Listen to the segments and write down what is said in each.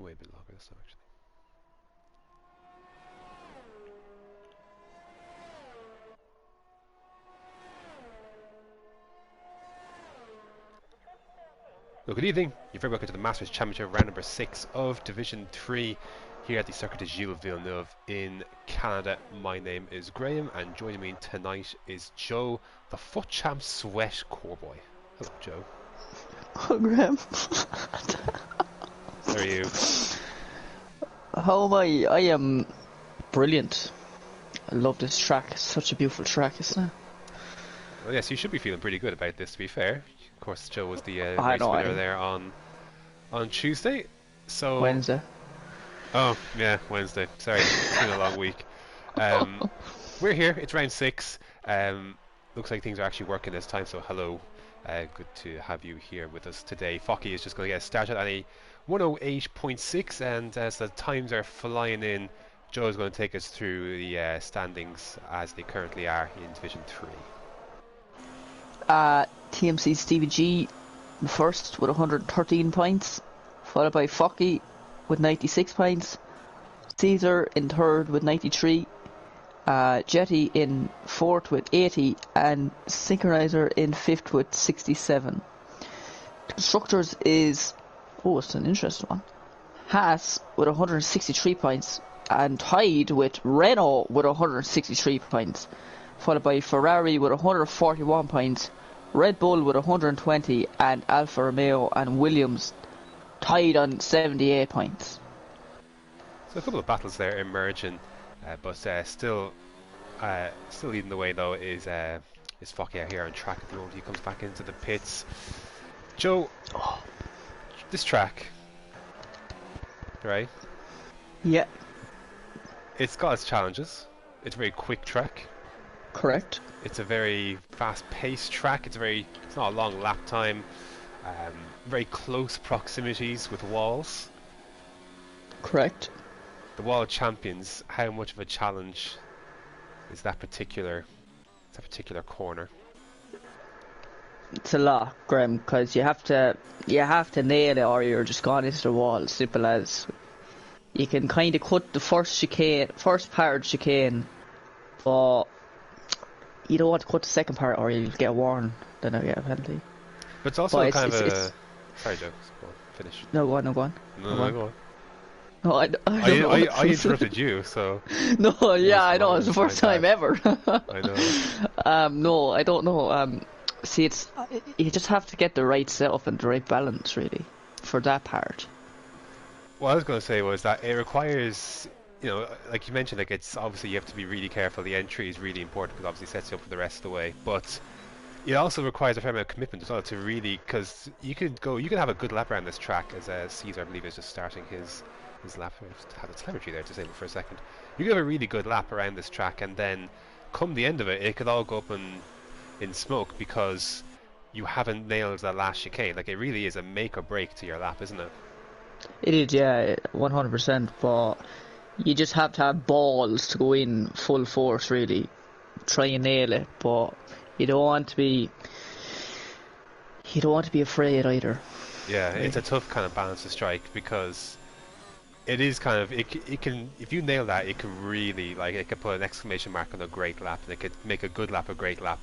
can wait a bit longer this time, actually. Well, good evening. You're very welcome to the Masters Championship round number 6 of Division 3 here at the Circuit de Gilles Villeneuve in Canada. My name is Graham, and joining me tonight is Joe, the FUT Champ Sweat core boy. Hello, Joe. Oh, Graham. How are you? How am I? I am brilliant. I love this track. It's such a beautiful track, isn't it? Well, yes, you should be feeling pretty good about this, to be fair. Of course, Joe was the race know, winner there on Tuesday. So Wednesday. Oh, yeah, Wednesday. Sorry, it's been a long week. We're here. It's round 6. Looks like things are actually working this time, so hello. Good to have you here with us today. Focky is just going to get started at a 108.6, and as the times are flying in, Joe is going to take us through the standings as they currently are in Division 3. TMC Stevie G first with 113 points, followed by Focky with 96 points, Caesar in third with 93, Jetty in fourth with 80, and Synchronizer in fifth with 67. Constructors is, it's an interesting one, Haas with 163 points, and tied with Renault with 163 points, followed by Ferrari with 141 points, Red Bull with 120, and Alfa Romeo and Williams tied on 78 points. So a couple of battles there emerging, but still leading the way though is Focky out here on track at the moment. He comes back into the pits. Joe, this track, right? Yeah. It's got its challenges. It's a very quick track. Correct. It's a very fast-paced track. It's not a long lap time. Very close proximities with walls. Correct. The Wall Champions, how much of a challenge is that particular corner? It's a lot, Graham, because you have to nail it or you're just gone into the wall. Simple as. You can kind of cut the first part of chicane, but you don't want to cut the second part or you'll get warned, then I'll get a penalty. But it's also kind of a... Sorry, Joe. Go on, finish. No, go on. No, go on. No, I interrupted you, so... No, yeah, I know. It's the first time ever. I know. No, I don't know. See, you just have to get the right setup and the right balance, really, for that part. What I was going to say was that it requires, like you mentioned, like it's obviously you have to be really careful. The entry is really important because obviously it sets you up for the rest of the way. But it also requires a fair amount of commitment as well to really, because you can have a good lap around this track. As Caesar, I believe, is just starting his lap. I just had the telemetry there to say it for a second. You can have a really good lap around this track, and then come the end of it, it could all go up in smoke because you haven't nailed that last chicane. Like it really is a make or break to your lap, isn't it? It is, yeah, 100%, but you just have to have balls to go in full force, really. Try and nail it, but you don't want to be afraid either. Yeah, it's a tough kind of balance to strike because it is kind of, it can, if you nail that, it can really, like, it can put an exclamation mark on a great lap, and it could make a good lap a great lap.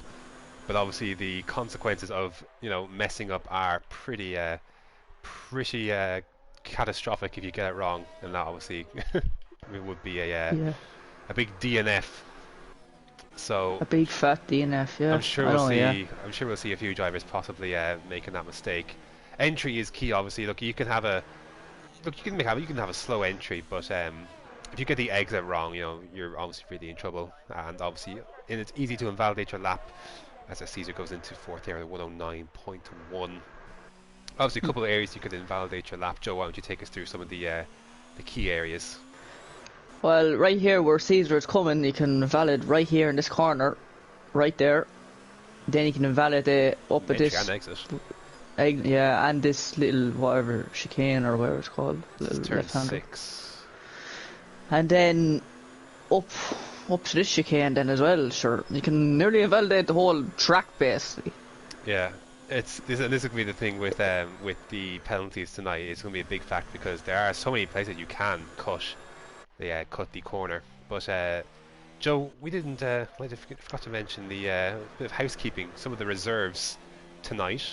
But obviously the consequences of, messing up are pretty catastrophic if you get it wrong, and that obviously it would be a big DNF. So a big fat DNF, yeah. I'm sure we'll see a few drivers possibly making that mistake. Entry is key, obviously. Look, you can have a slow entry, but if you get the exit wrong, you're obviously really in trouble. And obviously, it's easy to invalidate your lap as Caesar goes into fourth there at 109.1. Obviously, a couple of areas you could invalidate your lap. Joe, why don't you take us through some of the key areas? Well, right here where Caesar is coming, you can invalidate right here in this corner, right there. Then you can invalidate up at this. And exit. Yeah, and this little whatever chicane or whatever it's called. It's turn 6. And then up to this chicane then as well. Sure, you can nearly invalidate the whole track basically. Yeah. this will be the thing with the penalties tonight. It's going to be a big fact because there are so many places you can cut the corner. But Joe, we didn't. I forgot to mention the bit of housekeeping. Some of the reserves tonight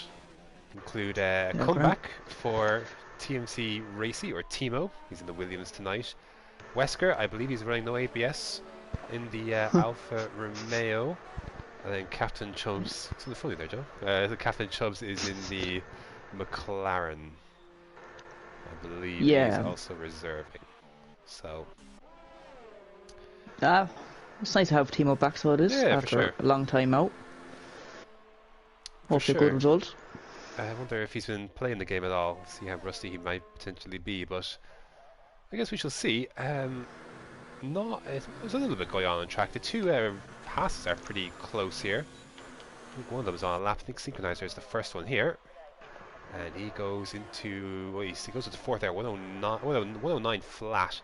include a Yeah, Graham. comeback for TMC Racy or Timo. He's in the Williams tonight. Wesker, I believe he's running no ABS in the Alfa Romeo. And then Captain Chubbs, something funny there, Joe. The Captain Chubbs is in the McLaren. I believe he's Yeah. also reserving. So, It's nice to have Timo back, so it is, yeah, for after sure. a long time out. For Hopefully a good sure. result. I wonder if he's been playing the game at all, see how rusty he might potentially be, but I guess we shall see. There's a little bit going on track. The two passes are pretty close here. I think one of them is on a lap. I think Synchronizer is the first one here. And he goes into, well, he goes to the fourth there, 109, 109 flat.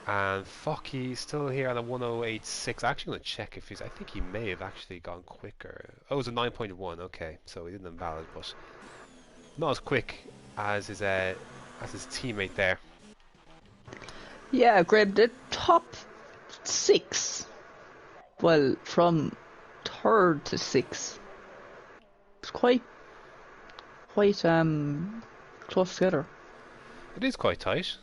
And Fockey's still here on a 108.6. I'm actually going to check if I think he may have actually gone quicker. Oh, it was a 9.1, okay. So he didn't invalid, but not as quick as his teammate there. Yeah, Graham, the top 6, well, from 3rd to 6th, it's quite close together. It is quite tight,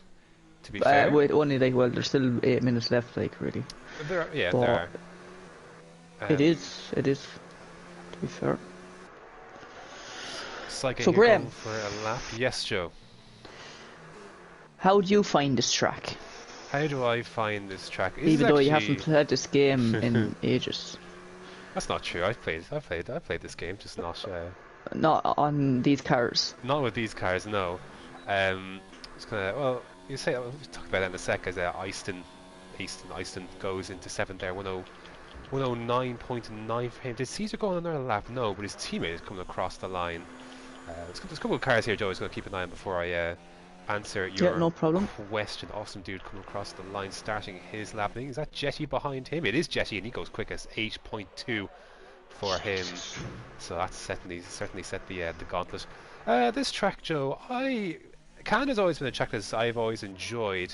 to be fair. With only there's still 8 minutes left, really. There But are. it is, to be fair. Psychic So here Graham, going for a lap. Yes, Joe. how do you find this track? How do I find this track? Even though you haven't played this game in ages. That's not true. I've played this game, just Not on these cars. not with these cars. No. It's gonna. Well, you say we'll talk about that in a sec. As Easton goes into 7th there, 109.9 for him. Did Caesar go on another lap? No, but his teammate is coming across the line. There's a couple of cars here, Joe. Is going to keep an eye on before I answer your No problem. question. Awesome dude coming across the line, starting his lap. Is that Jetty behind him? It is Jetty, and he goes quick as 8.2 for him. So that's certainly set the gauntlet. This track, Joe, Canada's always been a track that I've always enjoyed.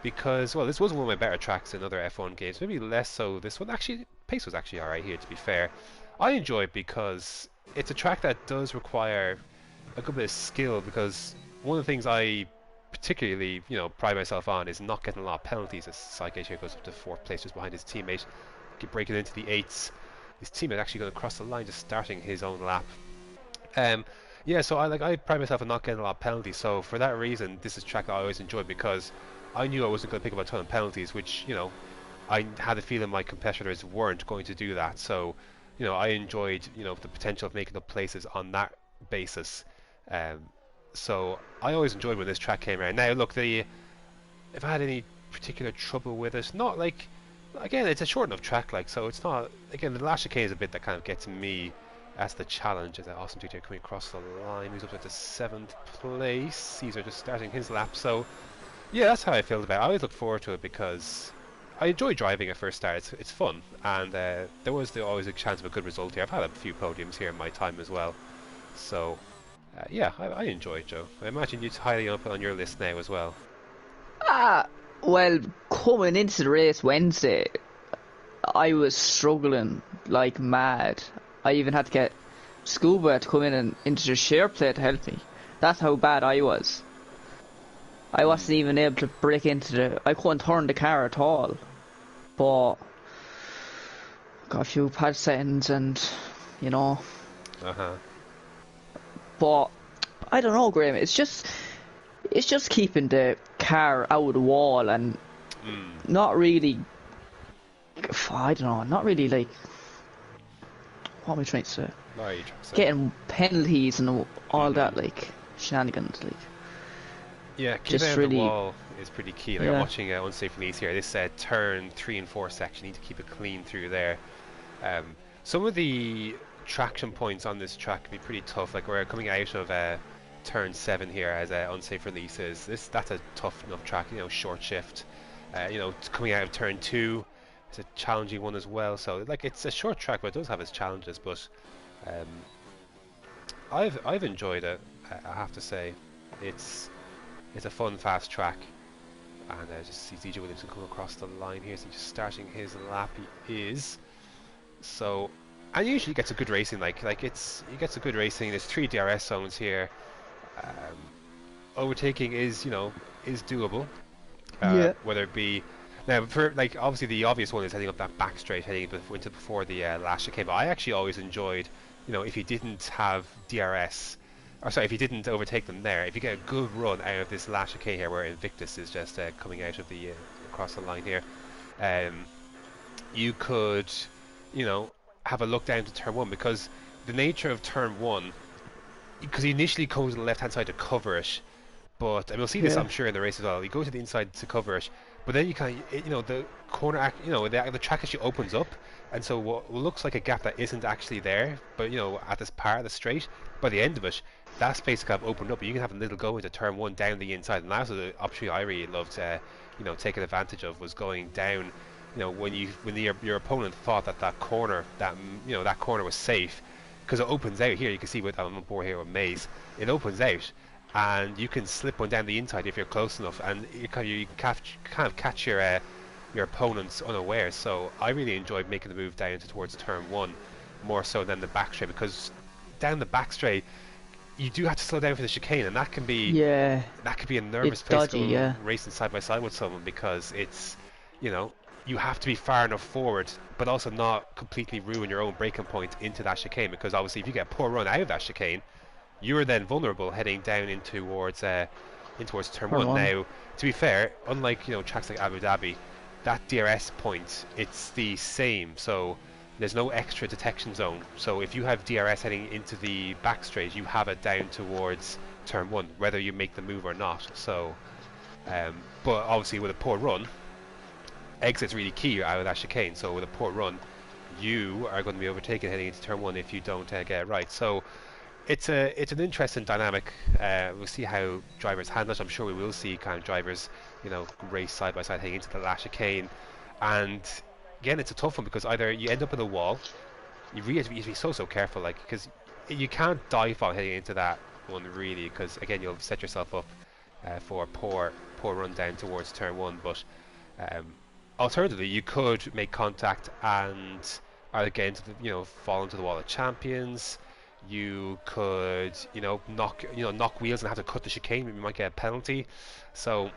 Because, well, this was one of my better tracks in other F1 games. Maybe less so this one. Actually, pace was actually alright here, to be fair. I enjoy it because it's a track that does require a good bit of skill, because one of the things I particularly, pride myself on is not getting a lot of penalties. As Psyche here goes up to 4th place just behind his teammate, breaking into the 8s. His teammate actually going to cross the line, just starting his own lap. Yeah, so I pride myself on not getting a lot of penalties. So for that reason, this is a track that I always enjoyed, because I knew I wasn't going to pick up a ton of penalties, which I had a feeling my competitors weren't going to do that. So I enjoyed the potential of making up places on that basis. So I always enjoyed when this track came around. Now look, if I had any particular trouble with it, not like, again, it's a short enough track, so it's not, again, the last chicane is a bit that kind of gets me. That's the challenge. Is that awesome dude here coming across the line, moves up to 7th place. Caesar just starting his lap. So yeah, that's how I feel about it. I always look forward to it because I enjoy driving at first start. It's fun, and there was always a chance of a good result here. I've had a few podiums here in my time as well. So yeah, I enjoy it, Joe. I imagine you'd highly up on your list now as well. Well, coming into the race Wednesday, I was struggling like mad. I even had to get Scuba to come in and into the share play to help me. That's how bad I was. I wasn't even able to break into I couldn't turn the car at all. But got a few pad settings and But I don't know, Graham. It's just keeping the car out of the wall and not really. I don't know. Not really what am I trying to say? Getting penalties and all that shenanigans Yeah, keeping just out really, the wall is pretty key. I'm yeah. watching Unsafe Release here. This turn 3 and 4 section, you need to keep it clean through there. Some of the traction points on this track can be pretty tough. We're coming out of turn 7 here as Unsafe Releases. That's a tough enough track. Short shift. Coming out of turn 2, it's a challenging one as well. So like it's a short track, but it does have its challenges. But um, I've enjoyed it. I have to say, it's it's a fun, fast track. And just see DJ Williamson come across the line here. So he's just starting his lap. He is. So, and usually he gets a good racing. He gets a good racing. There's 3 DRS zones here. Um, Overtaking is is doable. Yeah. Whether it be now for like obviously the obvious one is heading up that back straight, heading into before the last chicane. But I actually always enjoyed, if you didn't have DRS, or sorry, if you didn't overtake them there, if you get a good run out of this last chicane here, where Invictus is just coming out of the across the line here, you could, have a look down to turn one, because the nature of turn one, because he initially goes to the left hand side to cover it. But and we'll see this, Yeah. I'm sure, in the race as well. You go to the inside to cover it, but then you kind of, the corner, the track actually opens up, and so what looks like a gap that isn't actually there, but at this part of the straight, by the end of it, that space kind of opened up. You can have a little go into turn one down the inside, and that's the opportunity I really loved, taking advantage of, was going down. When your opponent thought that corner, that corner was safe, because it opens out here. You can see with I'm on board here with Maze, it opens out. And you can slip one down the inside if you're close enough, and you can kind of catch your opponents unawares. So I really enjoyed making the move down towards turn one, more so than the back straight, because down the back straight you do have to slow down for the chicane, and that can be Yeah. a nervous It's place dodgy. to go Yeah. racing side by side with someone, because it's you have to be far enough forward, but also not completely ruin your own braking point into that chicane, because obviously if you get a poor run out of that chicane, you are then vulnerable heading down in towards turn Turn one. one. Now, to be fair, unlike tracks like Abu Dhabi, that DRS point, it's the same. So there's no extra detection zone. So if you have DRS heading into the back straight, you have it down towards turn one, whether you make the move or not. So, but obviously with a poor run, exit's really key out of that chicane. So with a poor run, you are going to be overtaken heading into turn one if you don't get it right. So it's an interesting dynamic. We'll see how drivers handle it. I'm sure we will see kind of drivers, race side by side heading into the last chicane. And again, it's a tough one, because either you end up in a wall, you really have to be so careful, like, because you can't dive on heading into that one really, because again you'll set yourself up for a poor run down towards turn one. But um, alternatively, you could make contact and either get into fall into the wall of champions. You could, knock wheels and have to cut the chicane. You might get a penalty. So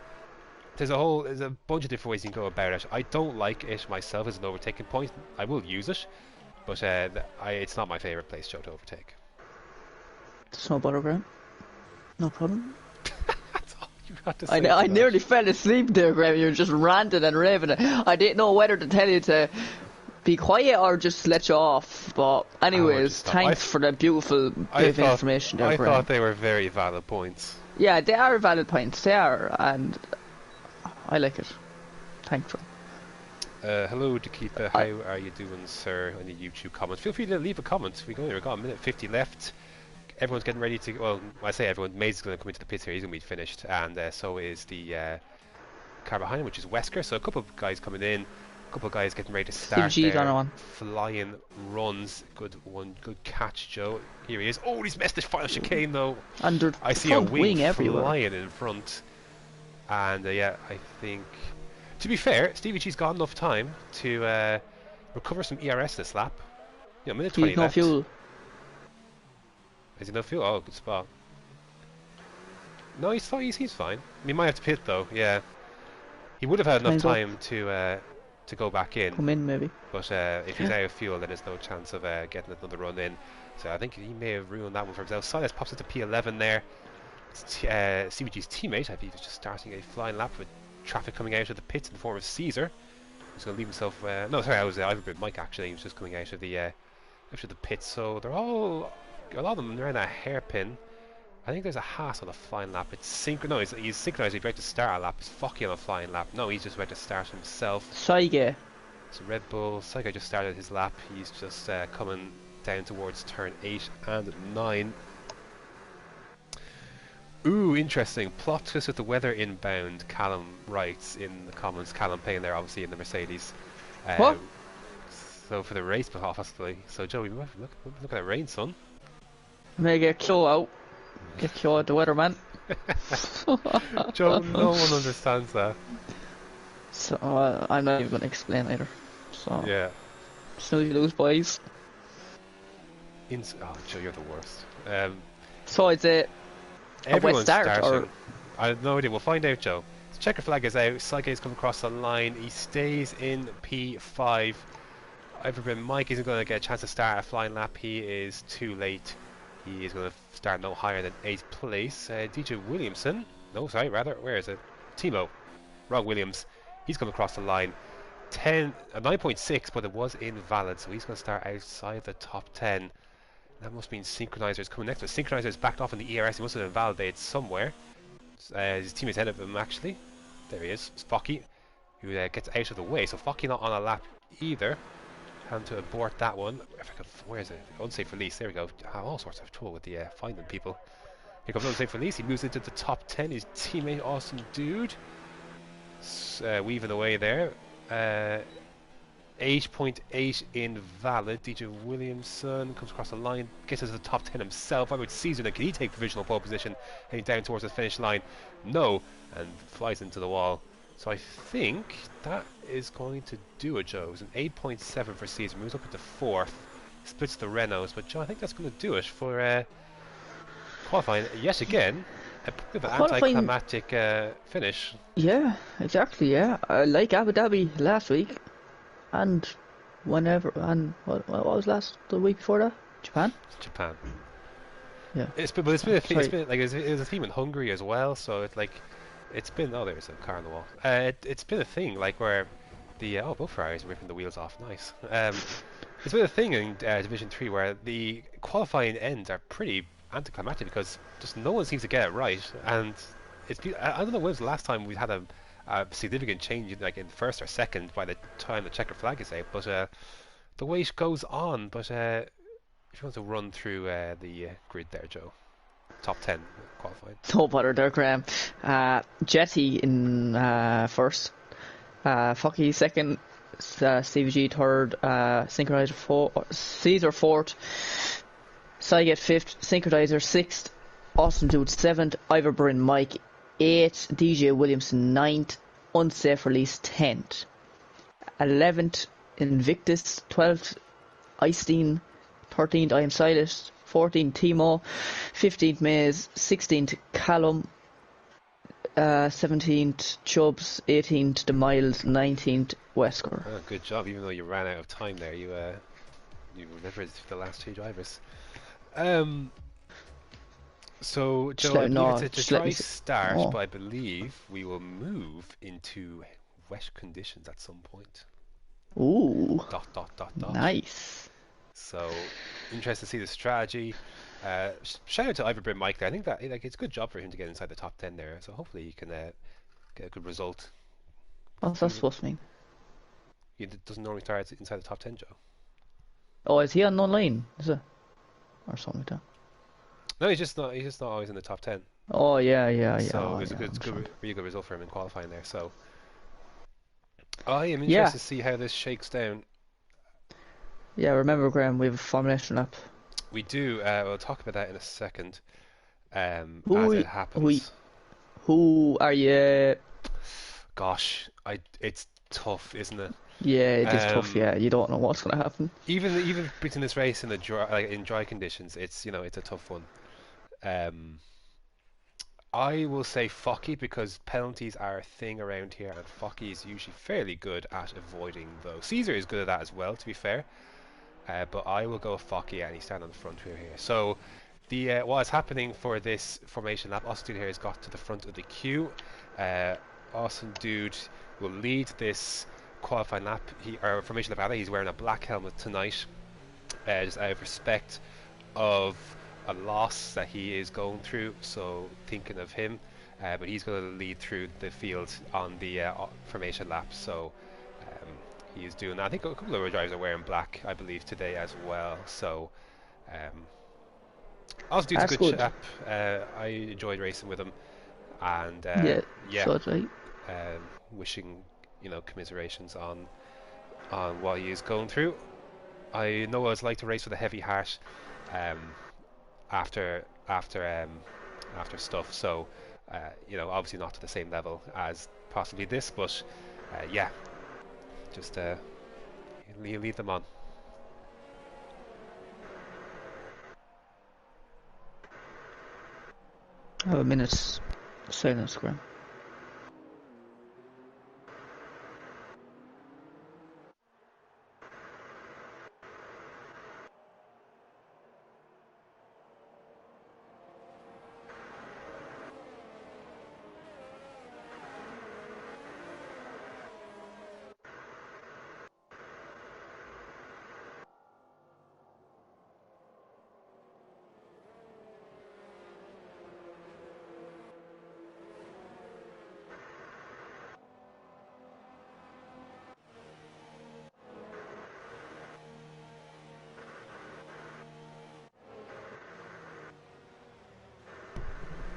there's a bunch of different ways you can go about it. I don't like it myself as an overtaking point. I will use it, but it's not my favorite place, Joe, to overtake. It's no bother, Graham. No problem. That's all you got to I, say to I that. nearly fell asleep there, Graham. You were just ranting and raving. I didn't know whether to tell you to be quiet or just let you off. But anyways, stop. thanks for the beautiful bit of information there, I Graham. thought they were very valid points. Yeah, they are valid points. They are, and I like it. Thanks for. Hello, Dakita. How are you doing, sir? On the YouTube comments, feel free to leave a comment. We've got a minute 50 left. Everyone's getting ready to. Well, I say everyone. Maze is going to come into the pits here. He's going to be finished, and so is the car behind him, which is Wesker. So a couple of guys coming in. A couple of guys getting ready to start G's their on one. flying runs. Good catch, Joe. Here he is. Oh, he's missed the final chicane though. Under I see a wing everywhere. flying in front, and yeah, I think. To be fair, Stevie G's got enough time to recover some ERS this lap. Minute 20 He's no left. fuel. Is he no fuel? Oh, good spot. No, he's fine. He's fine. He might have to pit though. Yeah, he would have had enough Time's up. time to go back in. Come in, maybe. But if he's out of fuel, then there's no chance of getting another run in. So I think he may have ruined that one for himself. Silas pops into P11 there. It's CVG's teammate, I believe, is just starting a flying lap with traffic coming out of the pits in the form of Caesar. He's going to leave himself. No, sorry, I was with Mike actually. He was just coming out of the pits. So they're all, a lot of them around that hairpin. I think there's a Haas on a flying lap. It's synchronized. He's synchronized. He's about to start a lap. It's Focky on a flying lap. No, he's just about to start himself. Saige. So Red Bull. Saigo just started his lap. He's just coming down towards turn 8 and 9. Ooh, interesting. Plot twist with the weather inbound, Callum writes in the comments. Callum Payne there, obviously, in the Mercedes. What? Um, so for the race, possibly. So Joe, look at that rain, son. May get Kyo out. Get Kyo out the weatherman. Joe, no one understands that. So I'm not even going to explain either. So Yeah. snooze you lose, boys. Oh, Joe, you're the worst. So it's a wet Everyone's start, or starting. I have no idea. We'll find out, Joe. The checker flag is out. Saike's come across the line. He stays in P5. Everbin Mike isn't going to get a chance to start a flying lap. He is too late. He is going to start no higher than 8th place. DJ Williamson. No, sorry, rather. Where is it? Timo. Wrong Williams. He's come across the line. 9.6, but it was invalid, so he's going to start outside the top 10. That must mean Synchronizer's coming next. But Synchronizer's backed off in the ERS. He must have been validated somewhere. His team is ahead of him, actually. There he is. It's Focky, who gets out of the way. So Focky not on a lap either. Having to abort that one. If I could, where is it? Unsafe release. There we go. I have all sorts of trouble with the finding people. Here comes unsafe release. He moves into the top 10. His teammate, Awesome Dude, weaving away there. 8.8 invalid. DJ Williamson comes across the line, gets into the top 10 himself. I would Caesar, then can he take provisional pole position heading down towards the finish line? No, and flies into the wall. So I think that is going to do it, Joe. It's an 8.7 for Caesar, moves up into 4th, splits the Renaults, but Joe, I think that's going to do it for qualifying yet again. A bit of an anticlimactic finish. Yeah, exactly. Yeah, like Abu Dhabi last week, and whenever, and what was the week before that? Japan. Japan. Yeah. It's been a theme. It's been like it was a theme in Hungary as well. So it's like it's been. Oh, there's a car on the wall. It's been a thing like where the both Ferraris are ripping the wheels off. Nice. It's been a thing in Division 3 where the qualifying ends are pretty anticlimactic because just no one seems to get it right, and I don't know when was the last time we had a significant change like in first or second by the time the checker flag is out, but the wait goes on. But if you want to run through the grid there, Joe, top 10 qualified. No bother there, Graham. Jetty in first, Focky second, CVG third, Synchronizer fourth, Caesar fourth, Saiget fifth, Synchronizer sixth, Austin Dude seventh, Iverbryn Mike eighth, DJ Williamson ninth, Unsafe Release 10th, 11th Invictus, 12th Einstein, 13th I Am Silent, 14th Timo, 15th Maze, 16th Callum, 17th Chubbs, 18th The Miles, 19th Wesker. Oh, good job, even though you ran out of time there, you remembered the last two drivers. So, Joe, I believe it's a dry start, but I believe we will move into wet conditions at some point. Ooh. ... Nice. So, interested to see the strategy. Shout out to Iverbryn Mike there. I think that it's a good job for him to get inside the top 10 there. So hopefully he can get a good result. What's that supposed to mean? He doesn't normally start inside the top 10, Joe. Oh, is he on online? Is it? Or something like that? No, he's just not always in the top 10. Oh yeah. So it was a really good result for him in qualifying there. So I am interested to see how this shakes down. Yeah, remember, Graham, we have a formulation lap. We do. We'll talk about that in a second. As it happens. Who are you? Gosh, it's tough, isn't it? Yeah, it is tough. Yeah, you don't know what's going to happen. Even between this race in in dry conditions, it's a tough one. I will say Focky because penalties are a thing around here, and Focky is usually fairly good at avoiding those. Caesar is good at that as well, to be fair. But I will go with Focky, and he's standing on the front wheel here. So what is happening for this formation lap? Austin Dude here has got to the front of the queue. Austin Dude will lead this qualifying lap. Formation lap. He's wearing a black helmet tonight, just out of respect of a loss that he is going through. So thinking of him, but he's going to lead through the field on the formation lap. So he is doing that. I think a couple of our drivers are wearing black, I believe, today as well. So Austin Dude's a good chap. I enjoyed racing with him, and yeah. So right. Wishing commiserations on on what he is going through. I know what it's like to race with a heavy heart um, after stuff. So, obviously not to the same level as possibly this, but yeah, just leave them on. Have a minute's silence, Graham.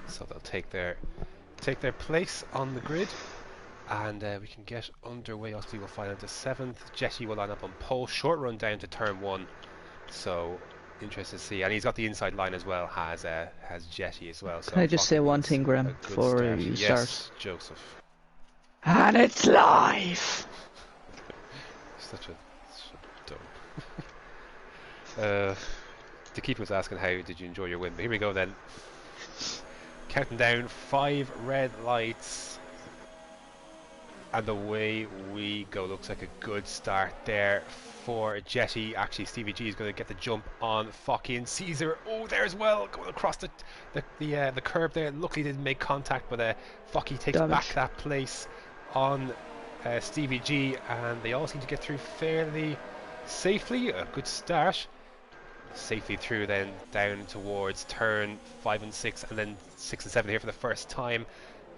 So they'll take their place on the grid, and we can get underway. Ostley will file into 7th. Jetty will line up on pole. Short run down to turn 1. So interested to see, and he's got the inside line as well. Has Jetty as well. So Can I just say one thing, Graham, before you start? Joseph. And it's live. Such a dumb. The keeper was asking how did you enjoy your win, but here we go then. Counting down 5 red lights, and away we go. Looks like a good start there for Jetty. Actually, Stevie G is going to get the jump on fucking Caesar. Oh, there as well, going across the curb there. Luckily didn't make contact, but Focky takes back that place on Stevie G, and they all seem to get through fairly safely. A good start. Safely through, then down towards turn 5 and 6, and then 6 and 7 here for the first time.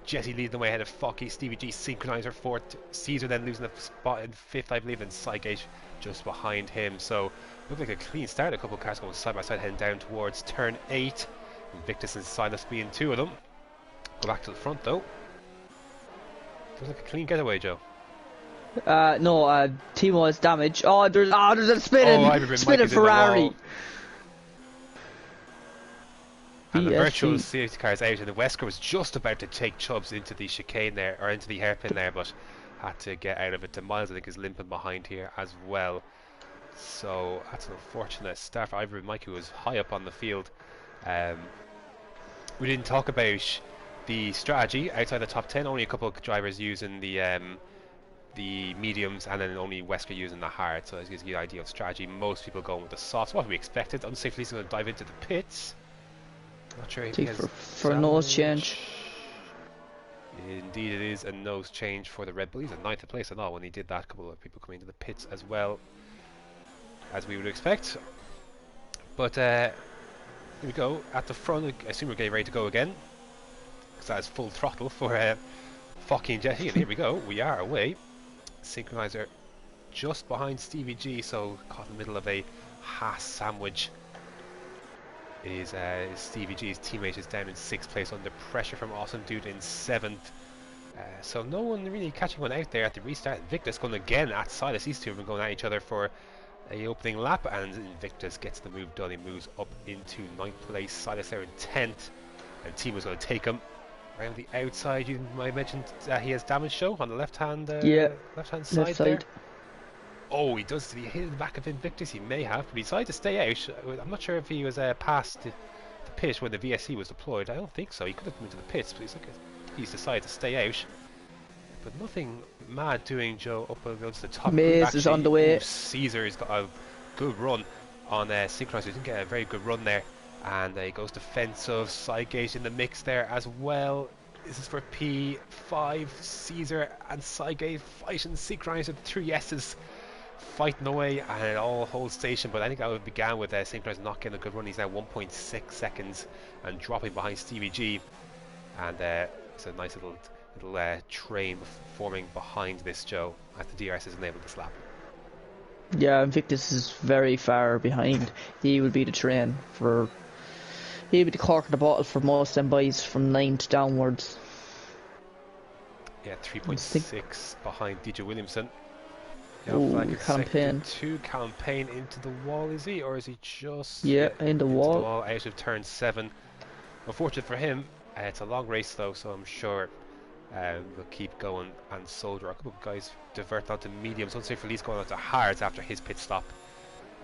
Jetty leading the way ahead of Focky. Stevie G synchronizer 4th. Caesar then losing the spot in 5th, I believe, and Sygate just behind him. So looked like a clean start. A couple of cars going side by side heading down towards turn 8. Invictus and Silas being 2 of them. Go back to the front though. Looks like a clean getaway, Joe. No, Timo has damage. Oh, there's a spinning Ferrari. And the virtual safety car is out, and the Wesker was just about to take Chubbs into the chicane there, or into the hairpin there, but had to get out of it. To Miles, I think, is limping behind here as well. So that's an unfortunate start for Ivory Mike, who was high up on the field. We didn't talk about the strategy outside the top 10. Only a couple of drivers using the mediums, and then only Wesker using the hard. So it gives you an idea of strategy. Most people going with the softs. What we expected. Unsafely going to dive into the pits. Not sure if he has for a nose change. Indeed, it is a nose change for the Red Bull. He's in 9th place and all when he did that. A couple of people coming into the pits as well, as we would expect. But here we go at the front. I assume we're getting ready to go again, because that is full throttle for fucking Jetty. And here we go. We are away. Synchronizer just behind Stevie G, so caught in the middle of a Haas sandwich. Is Stevie G's teammate is down in 6th place under pressure from Awesome Dude in 7th. So no one really catching one out there at the restart. Invictus going again at Silas. These two have been going at each other for a opening lap, and Invictus gets the move done. He moves up into 9th place. Silas there in 10th, and Timo's going to take him around the outside. You might mentioned he has damage show on the left hand side there. Oh, he does. Did he hit the back of Invictus? He may have, but he decided to stay out. I'm not sure if he was past the pit when the VSC was deployed. I don't think so. He could have come into the pits, but he's decided to stay out. But nothing mad doing, Joe, up against the top. Maze is on the way. Caesar's got a good run on Synchronizer. He didn't get a very good run there. And he goes defensive. Sygate in the mix there as well. This is for P5. Caesar and Sygate fighting. Synchronizer, 3 S's. Fighting away, and it all holds station. But I think that began with Synchronizer not getting a good run. He's now 1.6 seconds and dropping behind Stevie G. And it's a nice little train forming behind this, Joe, as the DRS is enabled this lap. Yeah, Invictus is very far behind. He will be the train for. He'll be the cork of the bottle for most of them boys from 9th downwards. Yeah, 3.6 behind DJ Williamson. Yellow flag Ooh, in sector campaign. 2. Campaign into the wall, is he? Or is he just... Yeah, Yeah, in the into the wall. wall, out of turn 7. Unfortunate for him, it's a long race though, so I'm sure we'll keep going and soldier. A couple of guys divert onto mediums. Don't say for Lee's going on to hards after his pit stop.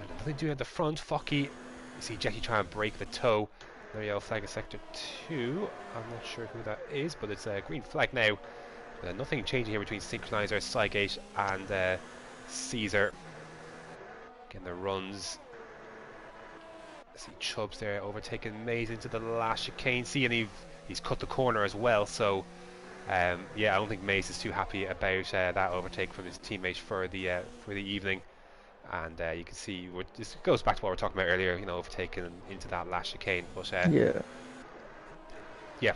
And nothing doing at the front. Focky, you see Jackie trying to break the toe. No yellow flag in sector 2. I'm not sure who that is, but it's a green flag now. Nothing changing here between Synchronizer, Cygate, and Caesar. Getting the runs. See Chubbs there overtaking Mays into the last chicane. See, and he's cut the corner as well. So, yeah, I don't think Mays is too happy about that overtake from his teammate for the evening. And you can see this goes back to what we were talking about earlier. You know, overtaking into that last chicane. But Yeah. yeah,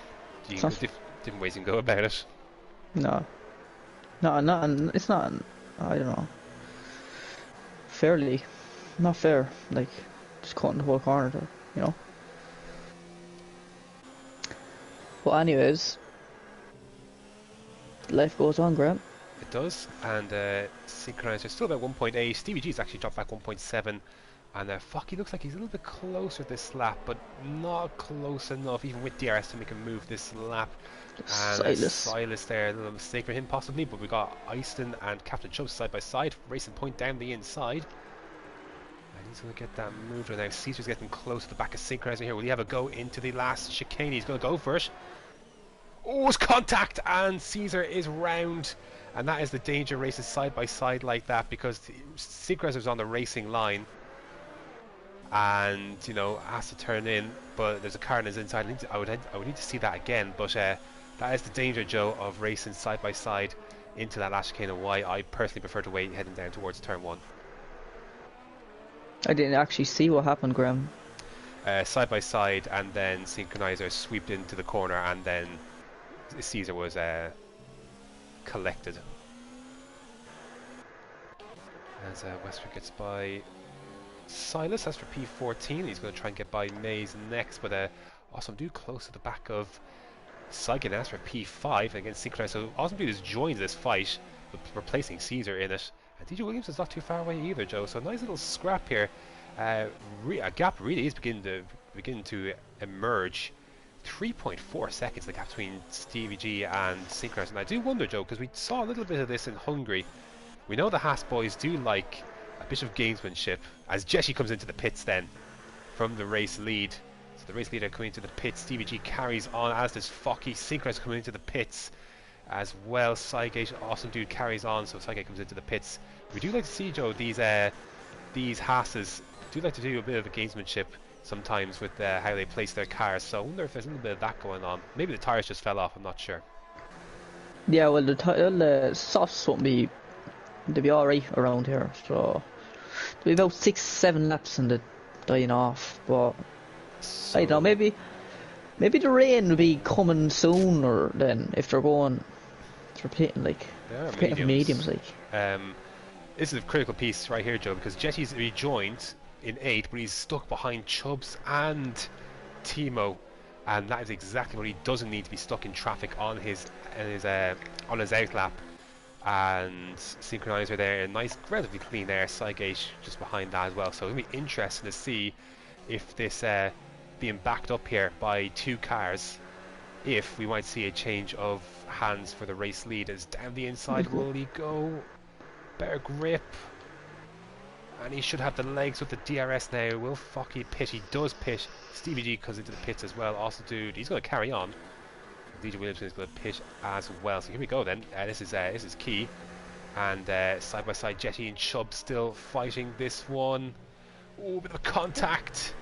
you can go different ways you can go about it. No. No, not. It's not. I don't know. Fairly, not fair. Like, just cutting the whole corner there, you know. But anyways, life goes on, Graham. It does, and Synchronizer still about 1.8. Stevie G's actually dropped back 1.7, and Focky looks like he's a little bit closer this lap, but not close enough, even with DRS, to make him move this lap. And Silas there, a little mistake for him possibly, but we got Easton and Captain Chubbs side by side, racing point down the inside. And he's going to get that moved now. Caesar's getting close to the back of Synchronizer here. Will he have a go into the last chicane? He's going to go for it. Oh, it's contact, and Caesar is round. And that is the danger, races side by side like that, because Synchronizer on the racing line and, you know, has to turn in, but there's a car on his inside. I would need to see that again, but that is the danger, Joe, of racing side by side into that last chicane, and why I personally prefer to wait heading down towards turn 1. I didn't actually see what happened, Graham. Side by side, and then Synchronizer swept into the corner, and then Caesar was collected. As Westford gets by Silas, that's for P14. He's going to try and get by Mays next, but Awesome Dude close to the back of Saigan. That's for P5 against Synchronizer. So Awesome Dude has joined this fight, replacing Caesar in it. And DJ Williams is not too far away either, Joe. So nice little scrap here. A gap really is beginning to emerge. 3.4 seconds the gap between Stevie G and Synchronizer. And I do wonder, Joe, because we saw a little bit of this in Hungary. We know the Haas boys do like a bit of gamesmanship, as Jessie comes into the pits then from the race lead. So the race leader coming into the pits. Stevie G carries on, as does Focky. Synchronizer coming into the pits as well. Cygate, Awesome Dude, carries on, so Cygate comes into the pits. We do like to see, Joe, these Haas's do like to do a bit of a gamesmanship sometimes with how they place their cars, so I wonder if there's a little bit of that going on. Maybe the tyres just fell off, I'm not sure. Yeah, well, the softs won't be, they'll be alright around here, so there'll be about 6-7 laps and the dying off, but so, I don't know, maybe the rain will be coming sooner then, if they're going, they're pitting for mediums like. This is a critical piece right here, Joe, because Jetty's rejoined in 8th, but he's stuck behind Chubbs and Timo, and that is exactly what he doesn't need to be stuck in traffic on his outlap. And Synchronizer there, a nice, relatively clean air. Cygate just behind that as well. So it'll be interesting to see if this being backed up here by 2 cars, if we might see a change of hands for the race lead. As down the inside, will he go? Better grip. And he should have the legs with the DRS now. Will Focky pit? He does pit. Stevie G comes into the pits as well. Awesome Dude, he's going to carry on. DJ Williamson is going to pit as well. So here we go then. This is key. And side by side, Jetty and Chubb still fighting this one. Oh, bit of contact.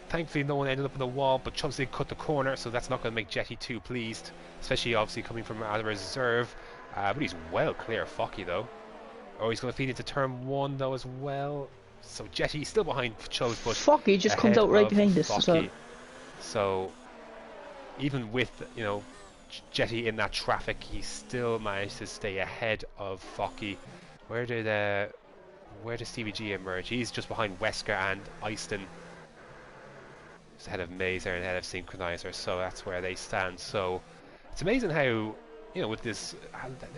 Thankfully, no one ended up in the wall, but Chubbs did cut the corner, so that's not going to make Jetty too pleased, especially obviously coming from out of reserve. But he's well clear of Focky though. Oh, he's going to feed into turn 1 though as well. So Jetty still behind Chubbs, but Focky just comes out right behind this as well. So even with, you know, Jetty in that traffic, he still managed to stay ahead of Focky. Where did Stevie G emerge? He's just behind Wesker and Easton. Just ahead of Mazer and ahead of Synchronizer, so that's where they stand. So it's amazing how with this,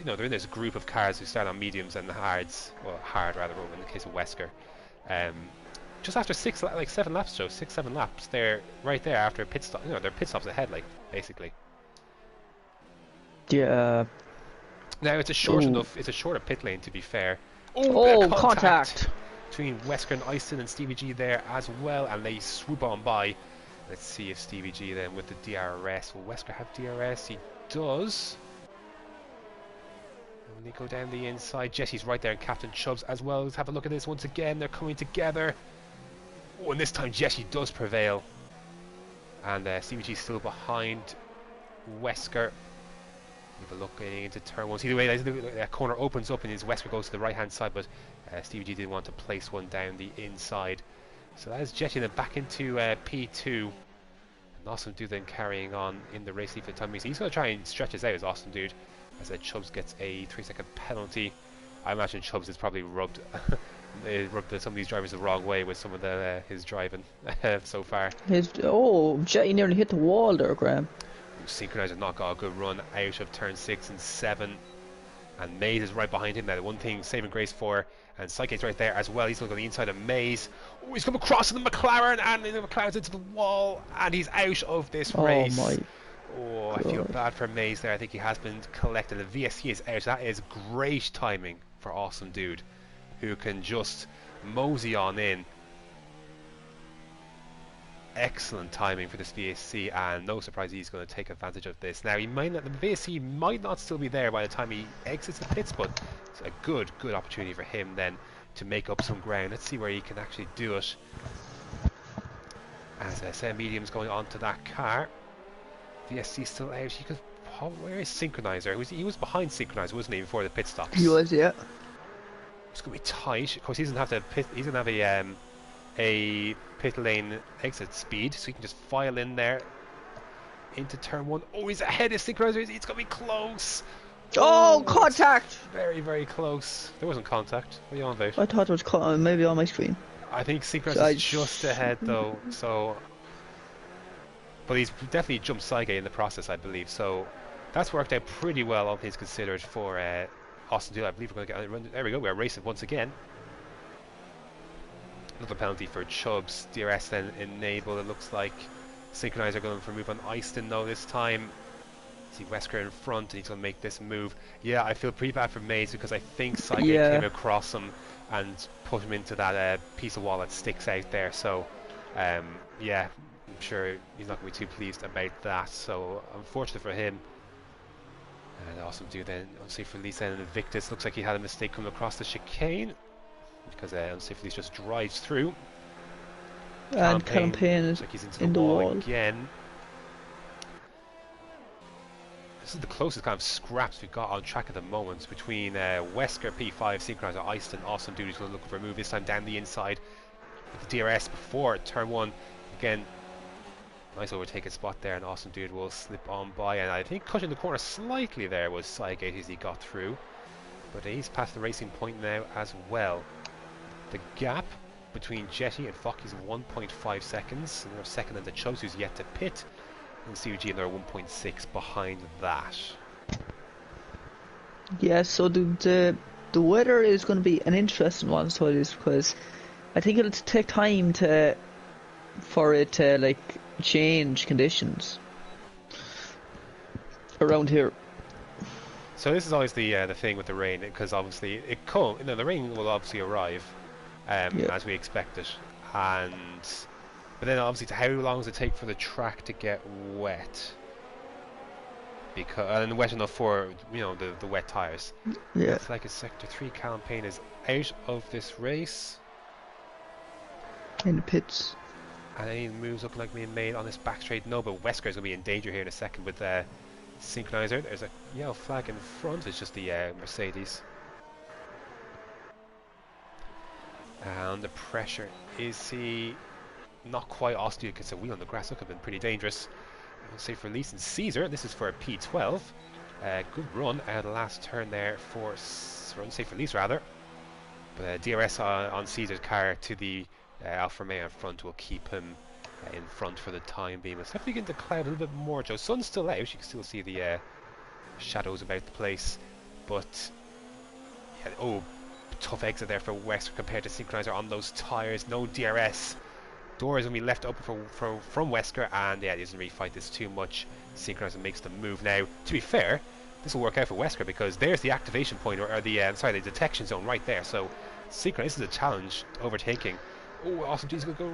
they're in this group of cars who start on mediums and hards, well, hard rather, in the case of Wesker. Um, just after 7 laps, Joe, 7 laps, they're right there after a pit stop. They're pit stops ahead, basically. Yeah. Now it's a shorter pit lane, to be fair. Oh, contact between Wesker and Eiston and Stevie G there as well, and they swoop on by. Let's see if Stevie G then with the DRS. Will Wesker have DRS? He does. And when they go down the inside, Jesse's right there and Captain Chubbs as well. Let's have a look at this once again. They're coming together. Oh, and this time Jesse does prevail. And Stevie G's still behind Wesker. Have a look into turn 1. See the way that corner opens up and his Wesker goes to the right hand side, but Stevie G didn't want to place one down the inside. So that is Jetty then back into P2. And Awesome Dude then carrying on in the race lead for the time being. So he's going to try and stretch us out as Awesome Dude. As Chubbs gets a 3-second penalty. I imagine Chubbs has probably rubbed some of these drivers the wrong way with some of his driving so far. Jetty nearly hit the wall there, Graham. Synchronizer not got a good run out of turn 6 and 7, and Mays is right behind him now. The one thing saving grace for, and Psyche's right there as well. He's going to go the inside of Mays. Oh, he's come across to the McLaren, and the McLaren's into the wall, and he's out of this race. I feel bad for Mays there. I think he has been collected. The VSC is out. That is great timing for Awesome Dude, who can just mosey on in. Excellent timing for this VSC, and no surprise he's going to take advantage of this. Now the VSC might not still be there by the time he exits the pits, but it's a good opportunity for him then to make up some ground. Let's see where he can actually do it. As I said, medium's going onto that car. VSC still out. Where is Synchronizer? He was behind Synchronizer, wasn't he, before the pit stops? He was, yeah. It's going to be tight. Of course, he doesn't have to pit. He's going to have a pit lane exit speed, so he can just file in there into turn 1. Oh, he's ahead of Synchronizer. It's going to be close. Oh, contact! Very close. There wasn't contact. What are you on about? I thought it was maybe on my screen. I think Synchronizer is just ahead though, so... But he's definitely jumped Saige in the process, I believe, so that's worked out pretty well, all things considered, for Austin Dude. I believe we're going to get... There we go, we're racing once again. Another penalty for Chubbs. DRS then enabled, it looks like. Synchronizer going for a move on Eiston though this time. See Wesker in front, and he's going to make this move. Yeah, I feel pretty bad for Mays because I think Saige came across him and put him into that piece of wall that sticks out there. So, yeah, I'm sure he's not going to be too pleased about that. So, unfortunate for him. And Awesome Dude then, unsafe release and Invictus. Looks like he had a mistake coming across the chicane, because unsafe release just drives through. And Campaign is like he's into in the wall again. This is the closest kind of scraps we've got on track at the moment between Wesker, P5, Synchronizer, Eiston, Awesome Dude. He's going to look for a move this time down the inside with the DRS before turn 1. Again, nice overtaken spot there, and Awesome Dude will slip on by. And I think cutting the corner slightly there was Saige as he got through. But he's past the racing point now as well. The gap between Jetty and Fock is 1.5 seconds. And they're second in the Chubbs, who's yet to pit. And CUG and they're 1.6 behind that. Yeah, so the weather is going to be an interesting one, so it is, because I think it'll take time for it to change conditions around here. So this is always the thing with the rain, because obviously the rain will obviously arrive as we expect it, but then obviously how long does it take for the track to get wet? And wet enough for the wet tires. Yeah. It's like a Sector 3 campaign is out of this race. In the pits. And any moves looking like being made on this back straight? No, but Wesker is going to be in danger here in a second with Synchronizer. There's a yellow flag in front. It's just the Mercedes. And the pressure, is he not quite Austin? Because a wheel on the grass look have been pretty dangerous. Safe release and Caesar. This is for a P12. Good run out of the last turn there for unsafe release rather. But DRS on Caesar's car to the Alfa Romeo in front will keep him in front for the time being. Let's definitely get into cloud a little bit more, Joe. Sun's still out. You can still see the shadows about the place. But yeah, tough exit there for Wesker compared to Synchronizer on those tyres. No DRS. Door is going to be left open from Wesker, and yeah, he doesn't really fight this too much. Synchronizer makes the move now. To be fair, this will work out for Wesker because there's the activation point, or the detection zone right there. So Synchronizer, this is a challenge overtaking. Oh, Awesome G's going to go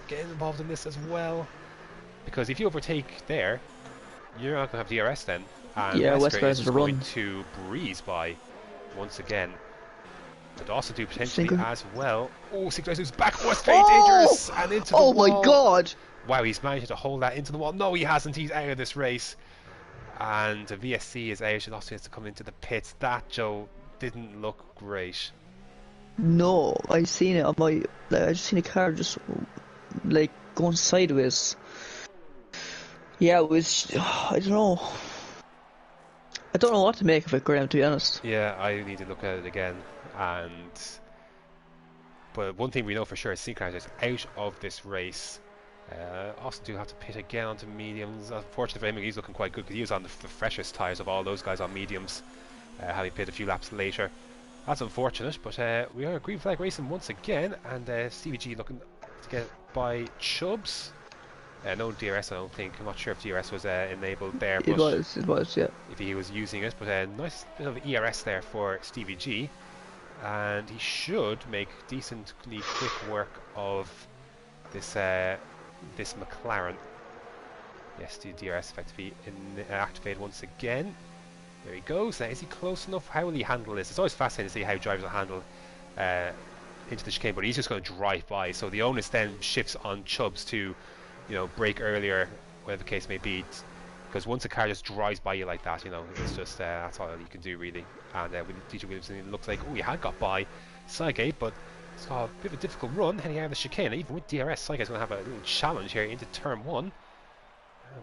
get involved in this as well, because if you overtake there, you're not going to have DRS then, and Yeah, Wesker Wesker is has just to going run. to breeze by once again. But also do potentially Synchro- as well. Oh, Synchronizer back. Oh, it's very Oh! dangerous, and into the Oh wall. my god! Wow, he's managed to hold that into the wall. No, he hasn't. He's out of this race. And the VSC is out, and also has to come into the pits. That, Joe, didn't look great. No, I seen it on my. Like, I just seen a car just like going sideways. Yeah, it was. I don't know. I don't know what to make of it, Graham. To be honest. Yeah, I need to look at it again. But one thing we know for sure is Synchronizer is out of this race. Austin do have to pit again onto mediums. Unfortunately for him, he's looking quite good because he was on the freshest tyres of all those guys on mediums, having pit a few laps later. That's unfortunate, but we are green flag racing once again, and Stevie G looking to get by Chubbs. No DRS, I don't think. I'm not sure if DRS was enabled there. It was, yeah. If he was using it, but nice bit of ERS there for Stevie G, and he should make decently quick work of this this McLaren. Yes, the DRS effectively activated once again. There he goes. Now, is he close enough? How will he handle this? It's always fascinating to see how drivers will handle into the chicane, but he's just going to drive by. So the onus then shifts on Chubbs to, brake earlier, whatever the case may be. Because once a car just drives by you like that, it's just that's all you can do really. And with DJ Williamson, it looks like he had got by Sygate, but it's got a bit of a difficult run heading out of the chicane. Even with DRS, Sygate's going to have a little challenge here into turn 1.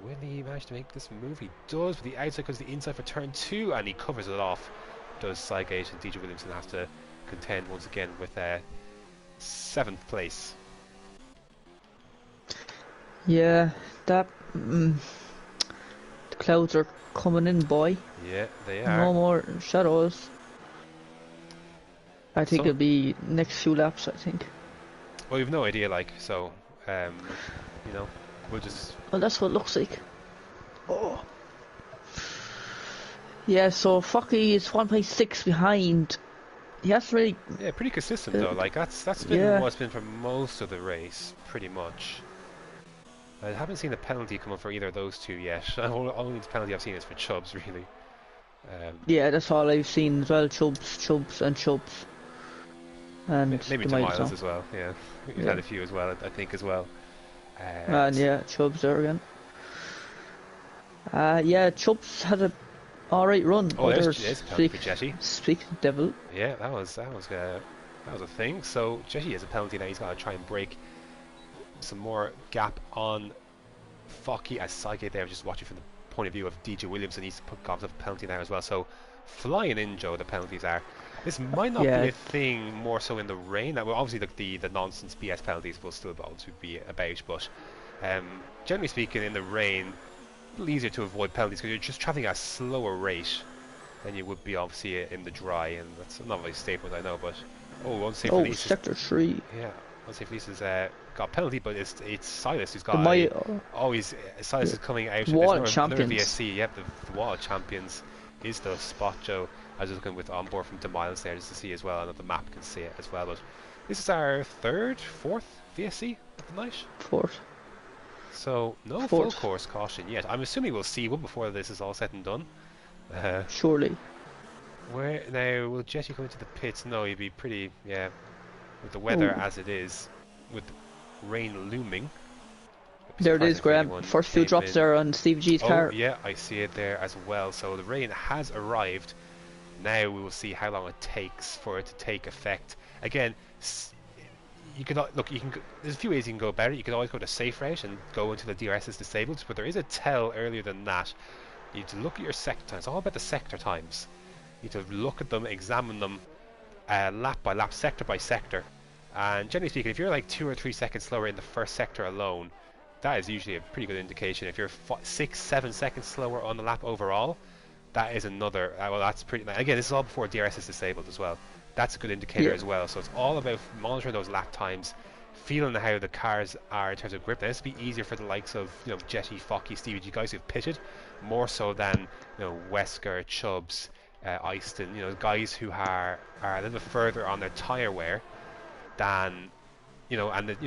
Will he manage to make this move? He does, but the outside goes to the inside for turn 2, and he covers it off. Does Sygate, and DJ Williamson have to contend once again with 7th place. Yeah, that. The clouds are coming in, boy. Yeah, they are. No more shadows. I think it'll be next few laps, I think. Well, we've no idea, so, we'll just... Well, that's what it looks like. Oh. Yeah, so Focky is 1.6 behind. He hasn't really... Yeah, pretty consistent, though. That's been what's been for most of the race, pretty much. I haven't seen a penalty come up for either of those two yet. The only penalty I've seen is for Chubbs, really. Yeah, that's all I've seen as well. Chubbs. And maybe the to Miles as well, yeah. We've had a few as well, I think, as well. And yeah, Chubbs there again. Yeah, Chubbs had a alright run. Oh, there's a penalty for Jetty. Speak devil. Yeah, that was a thing. So Jetty has a penalty now. He's got to try and break some more gap on Focky, as Sygate there just watching from the point of view of DJ Williamson. He's got a penalty now as well. So flying in, Joe, the penalties are. This might not be a thing more so in the rain. Well, obviously the nonsense BS penalties will still be about, but generally speaking, in the rain, a little easier to avoid penalties because you're just travelling at a slower rate than you would be obviously in the dry, and that's not a very statement, I know, but unsafe release. Sector 3. Yeah, unsafe release has got a penalty, but it's Silas who's got Silas is coming out. Wall Champions. VSC, yep, the Wall Champions is the spot, Joe. I was just looking with onboard from DeMiles there just to see as well, and the map can see it as well. But this is our 4th VSC of the night. 4th. So no full course caution yet. I'm assuming we'll see one before this is all said and done. Surely. Where now will Jetty come into the pits? No, he'd be pretty with the weather as it is, with rain looming. There it is, Graham. First few drops there on Steve G's car. Yeah, I see it there as well. So the rain has arrived. Now we will see how long it takes for it to take effect. Again, you can look. There's a few ways you can go about it. You can always go the safe route and go until the DRS is disabled. But there is a tell earlier than that. You need to look at your sector times. It's all about the sector times. You need to look at them, examine them, lap by lap, sector by sector. And generally speaking, if you're like 2 or 3 seconds slower in the first sector alone, that is usually a pretty good indication. If you're 6, 7 seconds slower on the lap overall, that is another. Well, that's pretty. Again, this is all before DRS is disabled as well. That's a good indicator Yeah. as well. So it's all about monitoring those lap times, feeling how the cars are in terms of grip. Now, this would be easier for the likes of Jetty, Focky, Stevie G guys who've pitted, more so than Wesker, Chubbs, Easton. Guys who are a little bit further on their tyre wear than and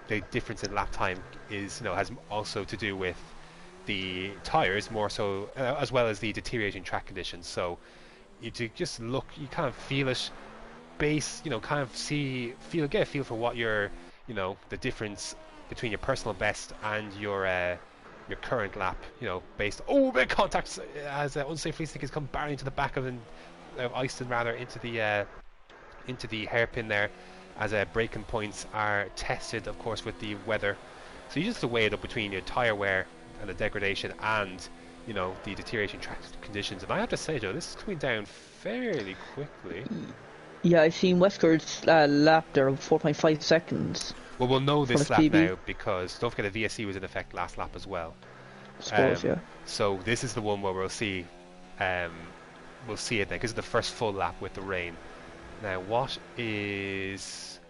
the difference in lap time is has also to do with the tyres more so as well as the deteriorating track conditions. So you just look, you kind of feel it, kind of get a feel for what the difference between your personal best and your current lap, based. Oh, big contact as unsafe racing has come barreling into the back of Easton, rather into the hairpin there, as braking points are tested, of course, with the weather. So you just have to weigh it up between your tyre wear and the degradation and the deteriorating track conditions. And I have to say, Joe, this is coming down fairly quickly. Yeah, I've seen Wesker's lap there of 4.5 seconds. Well, we'll know this lap PB. now, because don't forget the VSC was in effect last lap as well. I suppose, yeah. So this is the one where we'll see it then, because it's the first full lap with the rain. Now, what is...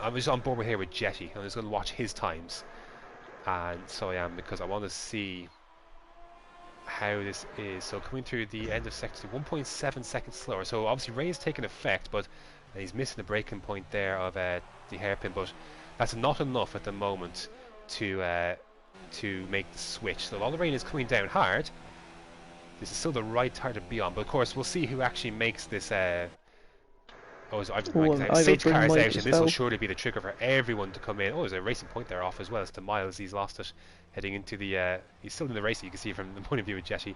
I'm just on board with here with Jetty. I'm just going to watch his times. And so I am, because I want to see how this is. So coming through the end of section 1.7 seconds slower. So obviously rain is taking effect, but he's missing the braking point there of the hairpin. But that's not enough at the moment to make the switch. So while the rain is coming down hard, this is still the right tire to be on. But of course, we'll see who actually makes this... safety car is out, and this will surely be the trigger for everyone to come in. Oh, there's a racing point there off as well. It's to Miles. He's lost it, heading into the. He's still in the race. You can see from the point of view of Jetty,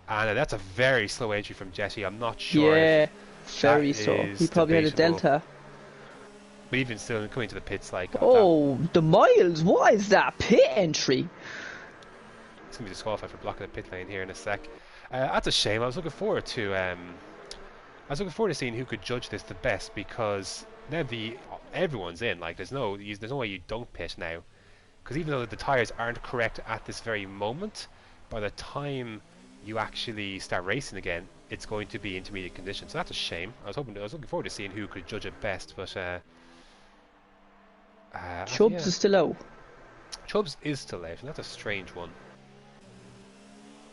and that's a very slow entry from Jetty. I'm not sure. Yeah, very slow. He probably had a delta. But even still, coming to the pits, like. Oh, the Miles! What is that pit entry? It's gonna be disqualified for blocking the pit lane here in a sec. That's a shame. I was looking forward to. I was looking forward to seeing who could judge this the best, because now everyone's in. Like there's no way you don't pit now, because even though the tires aren't correct at this very moment, by the time you actually start racing again, it's going to be intermediate conditions. So that's a shame. I was looking forward to seeing who could judge it best, but Chubbs is still out. Chubbs is still out, and that's a strange one.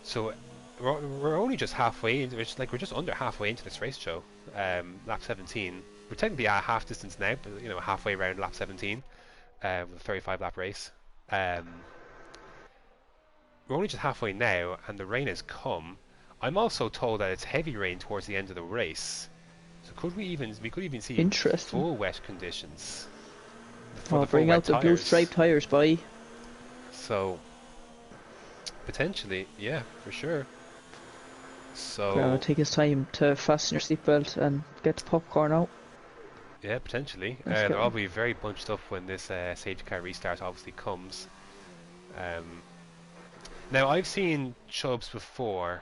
So. We're only just halfway into, we're just under halfway into this race, Joe. Lap 17. We're technically at half distance now, but halfway around lap 17 with a 35 lap race. We're only just halfway now, and the rain has come. I'm also told that it's heavy rain towards the end of the race. So we could even see full wet conditions. Bring out the blue striped tires, boy. So potentially, yeah, for sure. So take his time to fasten your seatbelt and get the popcorn out. Yeah, potentially. They'll all be very bunched up when this safety car restart obviously comes. Now, I've seen Chubbs before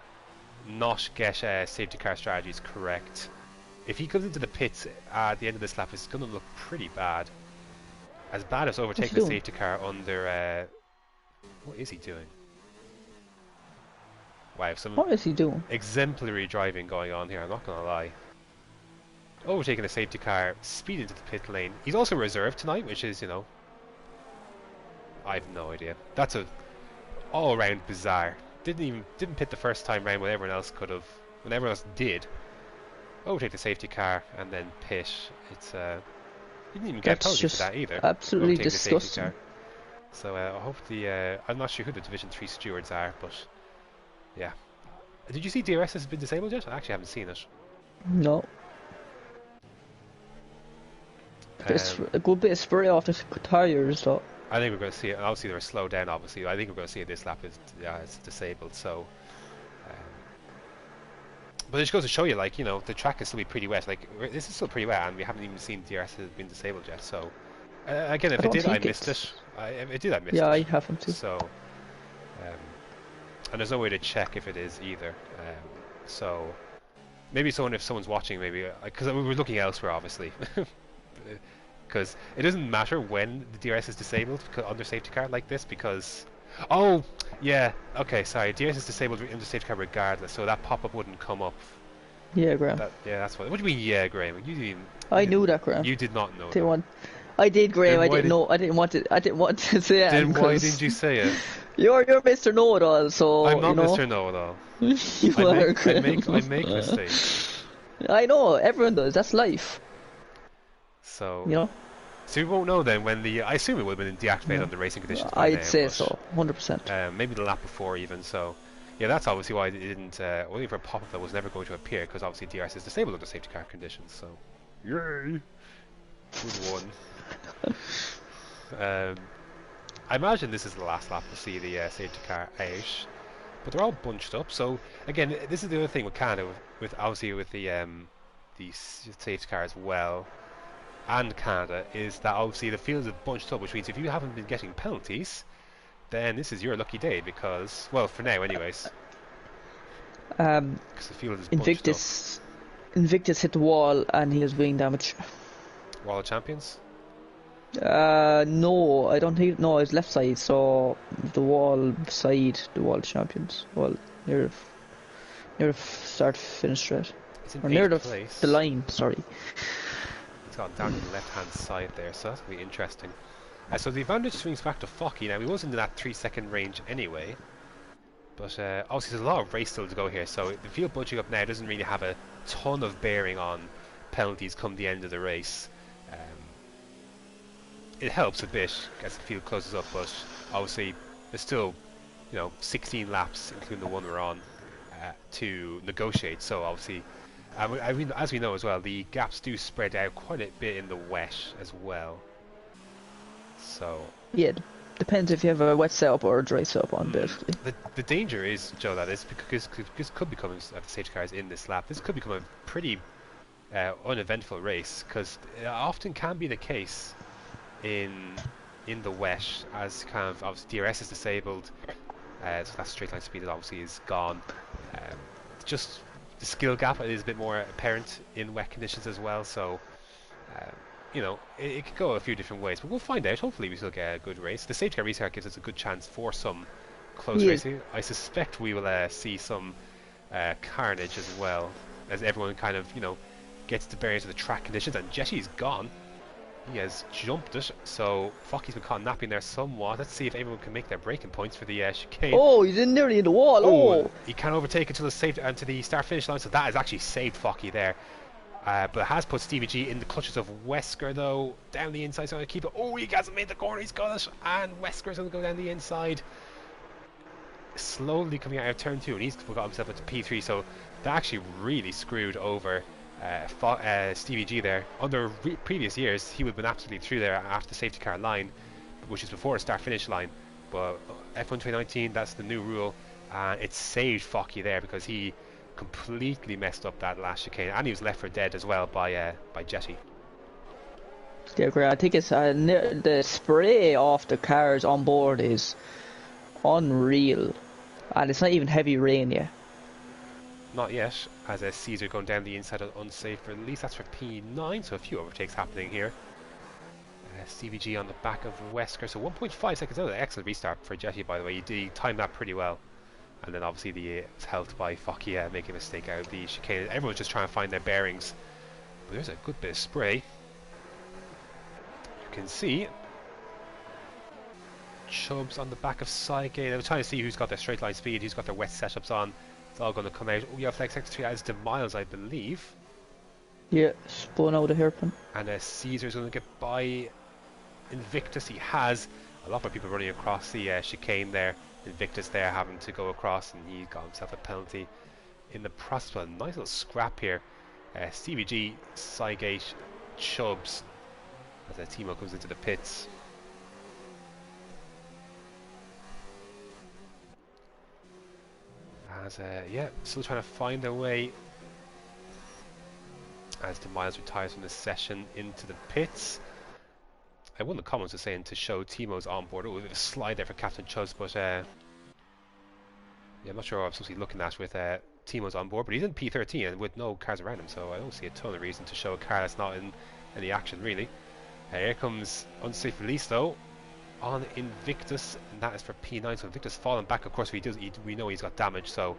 not get safety car strategies correct. If he comes into the pits at the end of this lap, it's going to look pretty bad. As bad as overtaking the safety car under... what is he doing? Wow, what is he doing? Exemplary driving going on here, I'm not going to lie. Overtaking a safety car, speed into the pit lane. He's also reserved tonight, which is, I have no idea. That's a all-around bizarre. Didn't pit the first time round when everyone else could have. When everyone else did. Overtake the safety car and then pit. It's he didn't even get penalty for that either. Absolutely disgusting. So I hope I'm not sure who the Division 3 stewards are, but yeah. Did you see DRS has been disabled yet? I actually haven't seen it. No. A good bit of spray off the tyres, though. I think we're going to see it. Obviously, they're slowed down. Obviously, I think we're going to see it this lap. It's disabled. So, but it just goes to show you, like, the track is still be pretty wet. Like, this is still pretty wet, and we haven't even seen DRS has been disabled yet. So, again, if it did, I missed it. If it did, I missed it. Yeah, I haven't too. So, and there's no way to check if it is either. So, maybe if someone's watching, maybe because we're looking elsewhere, obviously. Because it doesn't matter when the DRS is disabled under safety car like this, because Oh, yeah. Okay, sorry. DRS is disabled in the safety car regardless, so that pop-up wouldn't come up. Yeah, Graham. Yeah, that's what. What do you mean, yeah, Graham? I knew that, Graham. You did not know Didn't that. want. I did, Graham. Then I why didn't did know. I didn't want to. I didn't want to say it then why didn't because you say it? you're Mr. Know-it-all. I'm So not Mr. Know-it-all. you are, Graham. I make mistakes. I know. Everyone does. That's life. So You know. so we won't know then when I assume it would have been deactivated Yeah. under racing conditions by I'd now, say but so. 100%. maybe the lap before even. So yeah, that's obviously why it didn't. Only for a pop-up that was never going to appear because obviously DRS is disabled under safety car conditions. So yay, good one. I imagine this is the last lap to see the safety car out, but they're all bunched up. So again, this is the other thing with Canada, with obviously with the safety car as well, and Canada, is that obviously the field is bunched up, which means if you haven't been getting penalties, then this is your lucky day because, well, for now, anyways, Um, because the field is bunched up. Invictus hit the wall and he has wing damage. Wall of Champions. No, I don't think. No, it's left side. So the wall side, the wall champions. Well, near the start finish straight, It's in or near 8th place. the line. Sorry. It's gone down to the left-hand side there, so that's going to be interesting. So the advantage swings back to Focky. Now, he was in that 3-second range anyway, but obviously there's a lot of race still to go here, so the field bunching up now doesn't really have a ton of bearing on penalties come the end of the race. It helps a bit as the field closes up, but obviously there's still, 16 laps, including the one we're on, to negotiate. So obviously, I mean, as we know as well, the gaps do spread out quite a bit in the wet as well. So Yeah, depends if you have a wet setup or a dry setup on, basically. the danger is, Joe, that is because this could become the safety cars in this lap. This could become a pretty uneventful race because it often can be the case in the wet, as kind of obviously DRS is disabled, so that straight line speed obviously is gone. Just the skill gap is a bit more apparent in wet conditions as well. So it could go a few different ways, but we'll find out. Hopefully, we still get a good race. The safety car restart gives us a good chance for some close racing. I suspect we will see some carnage as well, as everyone kind of gets the bearings of the track conditions. And Jetty's gone. He has jumped it, so Focky's been caught napping there somewhat. Let's see if anyone can make their braking points for the chicane. Oh, he's in nearly in the wall. Oh, he can overtake it to the start-finish line, so that has actually saved Focky there. But it has put Stevie G in the clutches of Wesker, though, down the inside, so going to keep it. Oh, he hasn't made the corner, he's got it, and Wesker's going to go down the inside. Slowly coming out of turn 2, and he's got himself into P3, so that actually really screwed over Stevie G there. Under previous years, he would have been absolutely through there after the safety car line, which is before the start-finish line. But F1 2019, that's the new rule, and it saved Focky there because he completely messed up that last chicane, and he was left for dead as well by Jetty. yeah, great. I think it's the spray off the cars on board is unreal, and it's not even heavy rain yet. Not yet, as Caesar going down the inside on unsafe release. That's for P9, so a few overtakes happening here. Stevie G on the back of Wesker, so 1.5 seconds out. Excellent restart for Jetty, by the way. He timed that pretty well. And then obviously it's helped by Focky making a mistake out of the chicane. Everyone's just trying to find their bearings. But there's a good bit of spray. You can see Chubbs on the back of Saige. I'm trying to see who's got their straight line speed, who's got their wet setups on. It's all going to come out. Oh, yeah, Flex X3 adds to Miles, I believe. Yeah, spun out of hairpin. And Caesar's going to get by Invictus. He has a lot more people running across the chicane there. Invictus there having to go across, and he got himself a penalty in the process. A nice little scrap here. Stevie G, Saigate, Chubbs as Timo comes into the pits. As still trying to find their way as DeMiles retires from the session into the pits. One of the comments was saying to show Timo's on board. Oh, a slide there for Captain Chubbs, but yeah, I'm not sure what I'm supposed to be looking at with Timo's on board, but he's in P13 and with no cars around him, so I don't see a ton of reason to show a car that's not in any action really. Here comes unsafe release though. on Invictus, and that is for P9. So Invictus falling back. Of course, we know he's got damage, so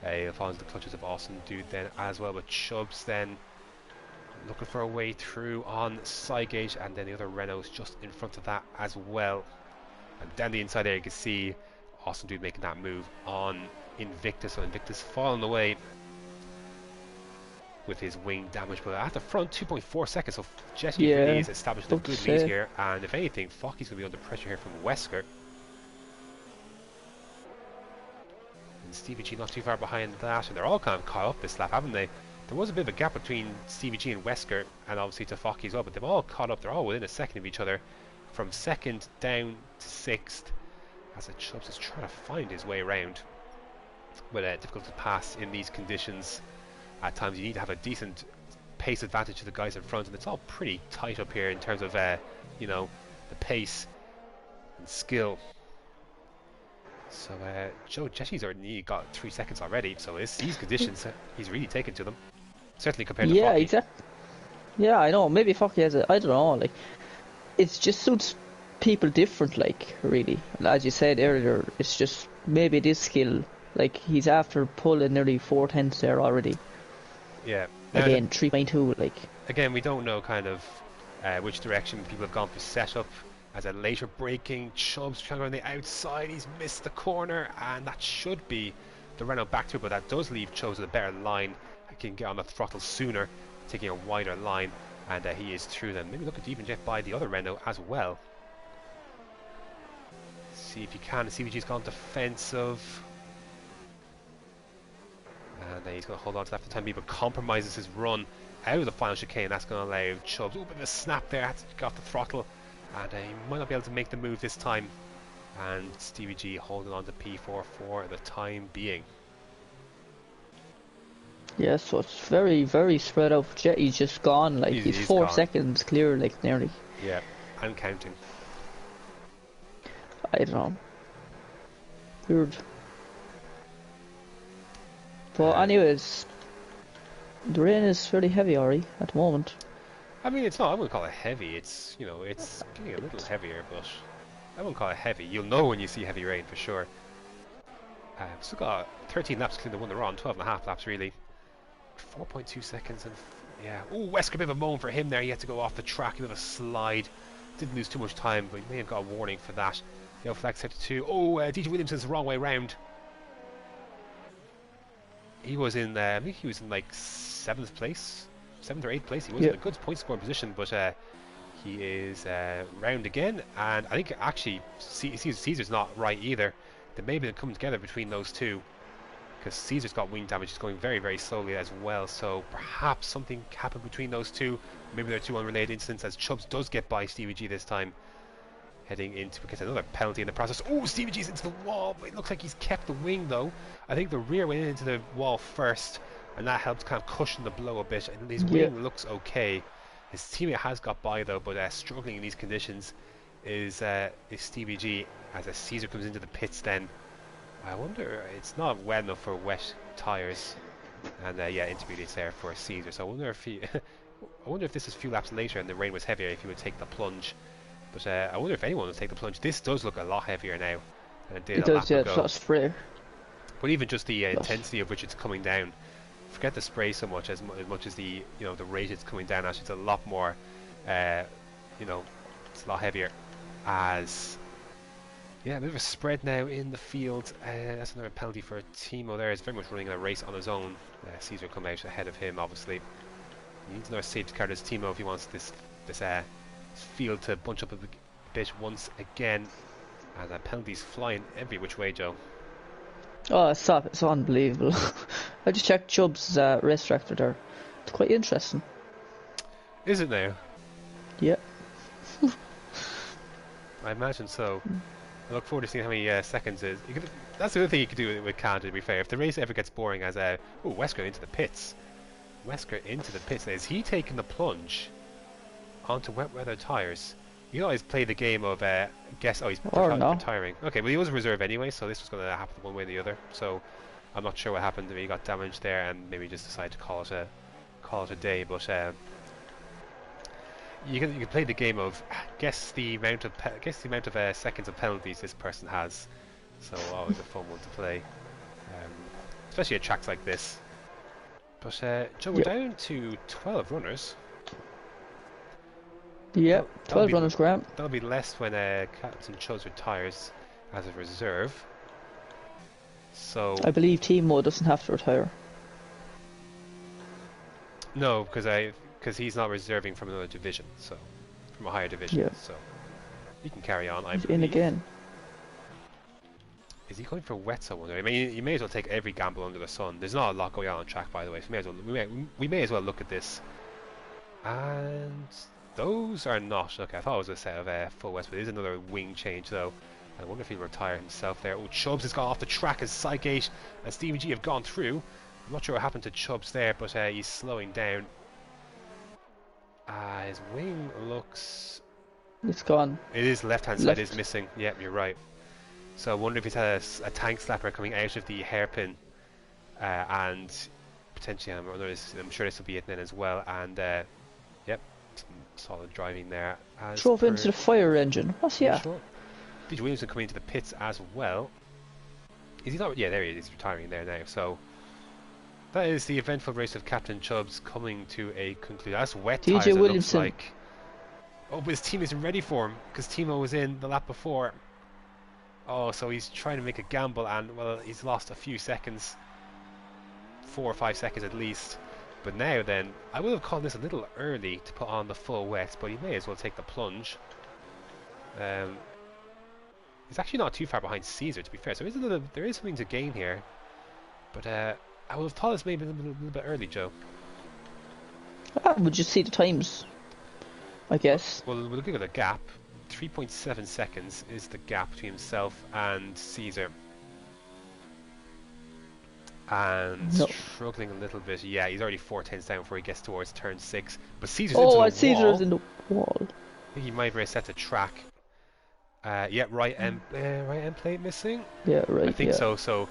he'll fall into the clutches of Awesome Dude then as well. But Chubbs then looking for a way through on Cygate, and then the other Renault's just in front of that as well. And down the inside there, you can see Awesome Dude making that move on Invictus. So Invictus falling away with his wing damage, but at the front 2.4 seconds, so Jetty really is establishing a good lead here, and if anything, Focky's going to be under pressure here from Wesker. And Stevie G not too far behind that, and they're all kind of caught up this lap, haven't they? There was a bit of a gap between Stevie G and Wesker, and obviously to Focky as well, but they've all caught up. They're all within a second of each other, from second down to sixth, as Chubbs is trying to find his way around, but difficult to pass in these conditions. At times you need to have a decent pace advantage to the guys in front, and it's all pretty tight up here in terms of you know, the pace and skill. So Joe Jetty's already got 3 seconds already, so these conditions he's really taken to them, certainly compared to Focky. Exactly. Yeah, I know. Maybe Focky has I don't know. Like, it just suits people different. Like, really, as you said earlier, it's just maybe this skill. Like, he's after pulling nearly 4/10 there already. Yeah. Again, 3.2. Like, again, we don't know kind of which direction people have gone for setup. As a later braking, Chubbs trying to go on the outside, he's missed the corner, and that should be the Renault back through, but that does leave Chubbs with a better line. He can get on the throttle sooner, taking a wider line, and he is through them. Maybe look at even jet by the other Renault as well. See if you can. CVG's gone defensive. And he's going to hold on to that for the time being, but compromises his run out of the final chicane. That's going to allow Chubbs. Oh, bit of a snap there. Had to get off the throttle, and he might not be able to make the move this time. And Stevie G holding on to P4 for the time being. Yeah, so it's very, very spread out. Jetty's just gone. Like, he's 4 seconds clear, like, nearly. Yeah, and counting. I don't know. Weird. But anyways, the rain is fairly heavy, Ari, at the moment. I mean, it's not, I wouldn't call it heavy. It's, you know, it's getting a little heavier, but I wouldn't call it heavy. You'll know when you see heavy rain for sure. Still got 13 laps to clean the one they're on, 12.5 laps really. 4.2 seconds, and yeah. Oh, Wesker, a bit of a moan for him there. He had to go off the track, a bit of a slide. Didn't lose too much time, but he may have got a warning for that. Yellow flag set to 2. Oh, DJ Williamson's the wrong way round. He was in, I think he was in like 7th place, 7th or 8th place. He was in a good point scoring position, but he is round again. And I think actually Caesar's not right either. They may have been coming together between those two, because Caesar's got wing damage. He's going very, very slowly as well. So perhaps something happened between those two. Maybe they're two unrelated incidents, as Chubbs does get by Stevie G this time. Heading into, because another penalty in the process. Oh, Stevie G's into the wall, but it looks like he's kept the wing though. I think the rear went into the wall first, and that helped kind of cushion the blow a bit. And his wing looks okay. His teammate has got by though, but struggling in these conditions is Stevie G, as Caesar comes into the pits then. I wonder, it's not wet enough for wet tyres, and yeah, intermediates there for Caesar. So I wonder if he, I wonder if this is a few laps later and the rain was heavier, if he would take the plunge. But I wonder if anyone will take the plunge. This does look a lot heavier now than it did a lap ago. It's not spray. But even just the intensity of which it's coming down. Forget the spray so much, as much as the, you know, the rate it's coming down. Actually, it's a lot more, you know, it's a lot heavier. As yeah, a bit of a spread now in the field. That's another penalty for Timo there. He's very much running a race on his own. Caesar come out ahead of him, obviously. He needs another safety car as Timo if he wants this field to bunch up a bit once again. And that penalty's flying every which way, Joe. Oh, it's unbelievable. I just checked Chubb's race tractor there. It's quite interesting. Is it now? Yeah. I imagine so. I look forward to seeing how many seconds is. That's the other thing you could do with Canada, to be fair. If the race ever gets boring, as Wesker into the pits. Wesker into the pits. Now, is he taking the plunge onto wet weather tyres? You always play the game of guess. Oh, he's retiring. Okay, well he was a reserve anyway, so this was going to happen one way or the other. So I'm not sure what happened. Maybe he got damaged there, and maybe just decided to call it a day. But you can play the game of guess the amount of seconds of penalties this person has. So always a fun one to play, um, especially at tracks like this. But Joe, we're Yep. down to 12 runners. Yep. That'll 12 be runners, Graham. that'll be less when Captain Chubbs retires as a reserve. So I believe Timo doesn't have to retire. no, because he's not reserving from another division, so from a higher division. Yeah. So he can carry on. I He's believe. in again. Is he going for wets? I wonder. I mean, you may as well take every gamble under the sun. There's not a lot going on track, by the way. So we may as well look at this. And those are not. Okay, I thought it was a set of full wets, but it is another wing change though. I wonder if he'll retire himself there. Oh, Chubbs has gone off the track as Psygate and Stevie G have gone through. I'm not sure what happened to Chubbs there, but he's slowing down. His wing looks... It's gone. It is left-hand side Left. is missing. Yep, you're right. So I wonder if he's had a tank slapper coming out of the hairpin, and potentially I'm sure this will be it then as well. And yep, some solid driving there. Drove into the fire engine. What's he at? Sure. DJ Williamson coming into the pits as well. Is he not? Yeah, there he is. He's retiring there now. So that is the eventful race of Captain Chubbs coming to a conclusion. That's wet DJ tyres, it looks Williamson. like. Oh, but his team isn't ready for him because Timo was in the lap before. Oh, so he's trying to make a gamble, and well, he's lost a few seconds, 4 or 5 seconds at least. But now then, I would have called this a little early to put on the full wet, but he may as well take the plunge. He's actually not too far behind Caesar, to be fair, so there is something to gain here. But I would have thought this maybe a little bit early, Joe. We'll just see the times, I guess. Well, we'll look at the gap. 3.7 seconds is the gap between himself and Caesar. And No. struggling a little bit. Yeah, he's already 4 tenths down before he gets towards turn 6. But Caesar's Oh, into the Caesar's wall. in the wall. I think he might have reset the track. Yeah, right end plate missing. Yeah, right. I think yeah. so. So,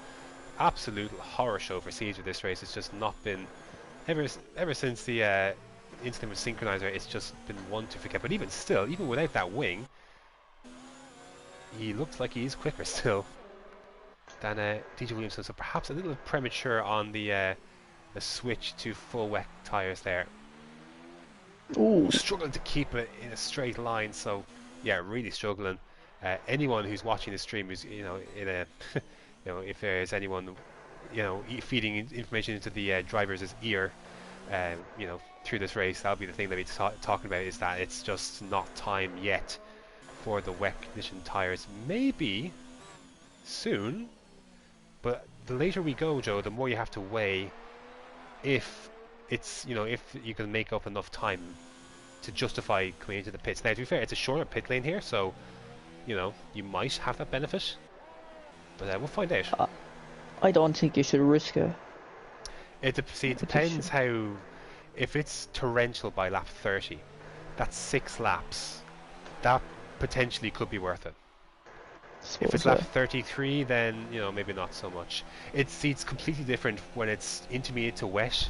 absolute horror show for Caesar this race. It's just not been ever since the incident with Synchronizer. It's just been one to forget. But even still, even without that wing, he looks like he's quicker still than DJ Williamson. So perhaps a little premature on the switch to full wet tires there. Ooh. Struggling to keep it in a straight line. So yeah, really struggling. Anyone who's watching the stream is, in a, if there's anyone, feeding information into the driver's ear, through this race, that'll be the thing that we're talking about, is that it's just not time yet for the wet condition tires. Maybe soon, but the later we go, Joe, the more you have to weigh if it's, if you can make up enough time to justify coming into the pits. Now, to be fair, it's a shorter pit lane here, so you might have that benefit, but we'll find out. I don't think you should risk it. It depends how. If it's torrential by lap 30, that's 6 laps. That potentially could be worth it. If it's lap 33, then maybe not so much. It's completely different when it's intermediate to wet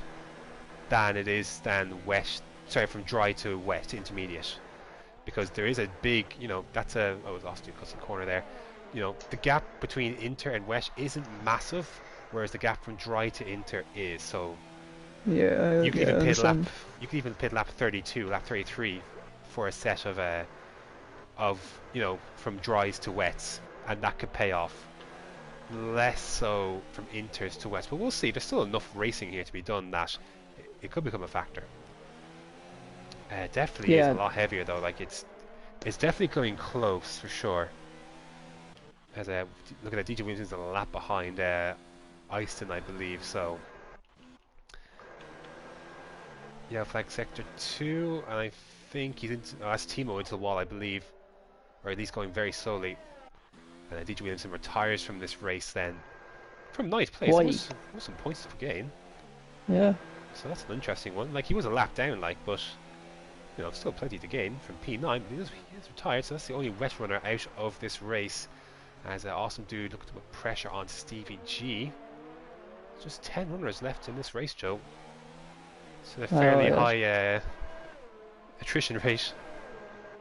than it is from dry to wet intermediate, because there is a big that's a I was lost to cut the corner there. The gap between inter and wet isn't massive, whereas the gap from dry to inter is. So yeah, you could even pit lap 32, lap 33 for a set of from dries to wets, and that could pay off. Less so from inters to wets, but we'll see. There's still enough racing here to be done that it could become a factor. Definitely is a lot heavier though. Like it's definitely going close for sure. As look at that, DJ Williamson's a lap behind Easton, I believe. So yeah, flag sector 2, and I think he's into. That's Timo into the wall, I believe, or at least going very slowly. And DJ Williamson retires from this race then. From ninth place, there was some points to gain. Yeah. So that's an interesting one. Like, he was a lap down, but still plenty to gain from P9. But he is retired, so that's the only wet runner out of this race. As an awesome dude looking to put pressure on Stevie G. Just 10 runners left in this race, Joe. So they're fairly attrition rate.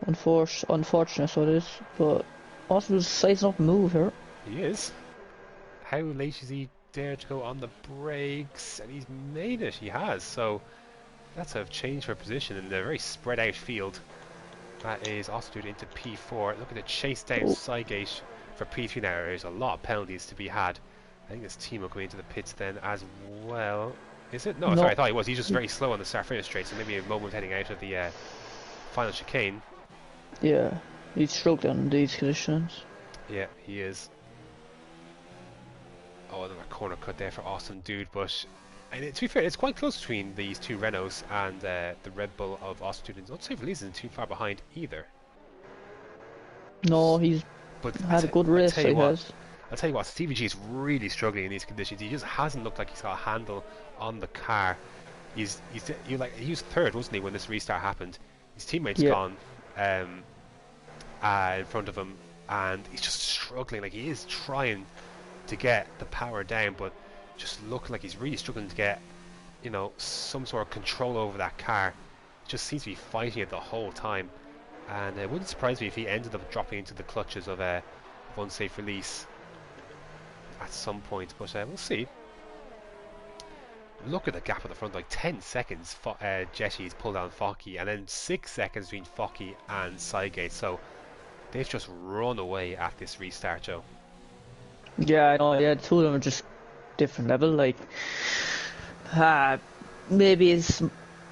Unfortunate, so it is. But Austin was sizing up a move here. He is. How late is he there to go on the brakes? And he's made it. He has. So that's a change for position in a very spread out field. That is also due into P4. Looking to chase down Sygate for P3 now. There's a lot of penalties to be had. I think this team will go into the pits then as well. Is it? No, sorry, I thought he was. He's just very slow on the start finish straight, so maybe a moment heading out of the final chicane. Yeah, he's struggling in these conditions. Yeah, he is. Oh, another corner cut there for Austin Dude, but to be fair, it's quite close between these two Renaults and the Red Bull of Austin Dude. Not safe release isn't too far behind either. No, he's had a good race, I guess. I'll tell you what, Stevie G is really struggling in these conditions. He just hasn't looked like he's got a handle on the car. He was third, wasn't he, when this restart happened? His teammate's gone in front of him, and he's just struggling. Like, he is trying to get the power down, but just looking like he's really struggling to get, you know, some sort of control over that car. He just seems to be fighting it the whole time, and it wouldn't surprise me if he ended up dropping into the clutches of unsafe release at some point, but we'll see. Look at the gap at the front, like 10 seconds Jetty's pulled down Focky, and then 6 seconds between Focky and Sygate, so they've just run away at this restart, Joe. Yeah, I know, yeah, the two of them are just different level, like, maybe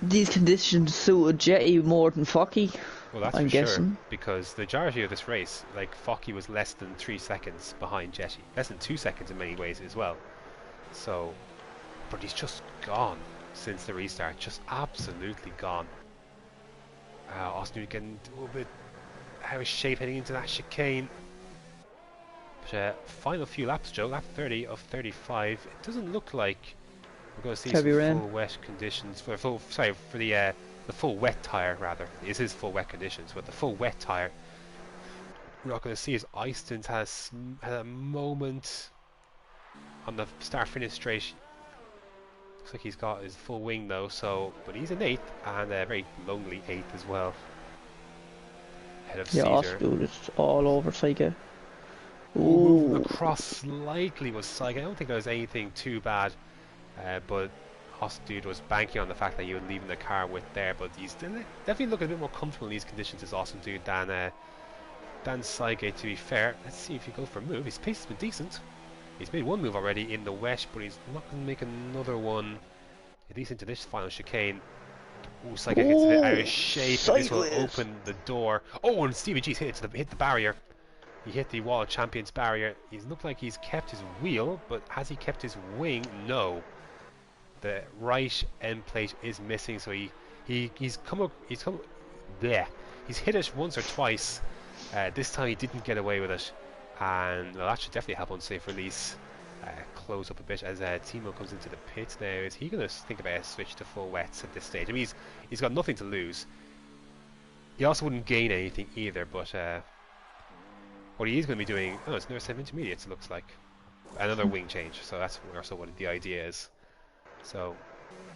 these conditions suited Jetty more than Focky. Well, that's I'm for guessing. sure, because the majority of this race, like, Focky was less than 3 seconds behind Jetty, less than 2 seconds in many ways as well. So, but he's just gone since the restart, just absolutely gone. Austin getting a little bit out of shape heading into that chicane. But final few laps, Joe, lap 30 of 35. It doesn't look like we're going to see Heavy some rain. full wet conditions for the full wet tyre rather. It is full wet conditions, but the full wet tyre we're not going to see as Eyston's had a moment on the start finish straight. Looks like he's got his full wing though, so but he's an 8th and a very lonely 8th as well. Ahead of Caesar. Osgood is all over Sygate. Moving across slightly was Sygate. I don't think there was anything too bad, but Dude was banking on the fact that you were leaving the car with there, but he's definitely looking a bit more comfortable in these conditions as Austin Dude than Sygate, to be fair. Let's see if you go for a move. His pace has been decent. He's made one move already in the wet, but he's not going to make another one, at least into this final chicane. Ooh, Sygate gets a bit out of shape, and this will open the door. Oh, and Stevie G's hit the barrier. He hit the Wall of Champions barrier. He's looked like he's kept his wheel, but has he kept his wing? No. The right end plate is missing, so he's hit it once or twice. This time he didn't get away with it, and well, that should definitely help unsafe release close up a bit as Timo comes into the pits now. Is he going to think about a switch to full wets at this stage? I mean, he's got nothing to lose. He also wouldn't gain anything either, but what he is going to be doing, it's another 7 intermediates, it looks like. Another wing change, so that's also what the idea is. So,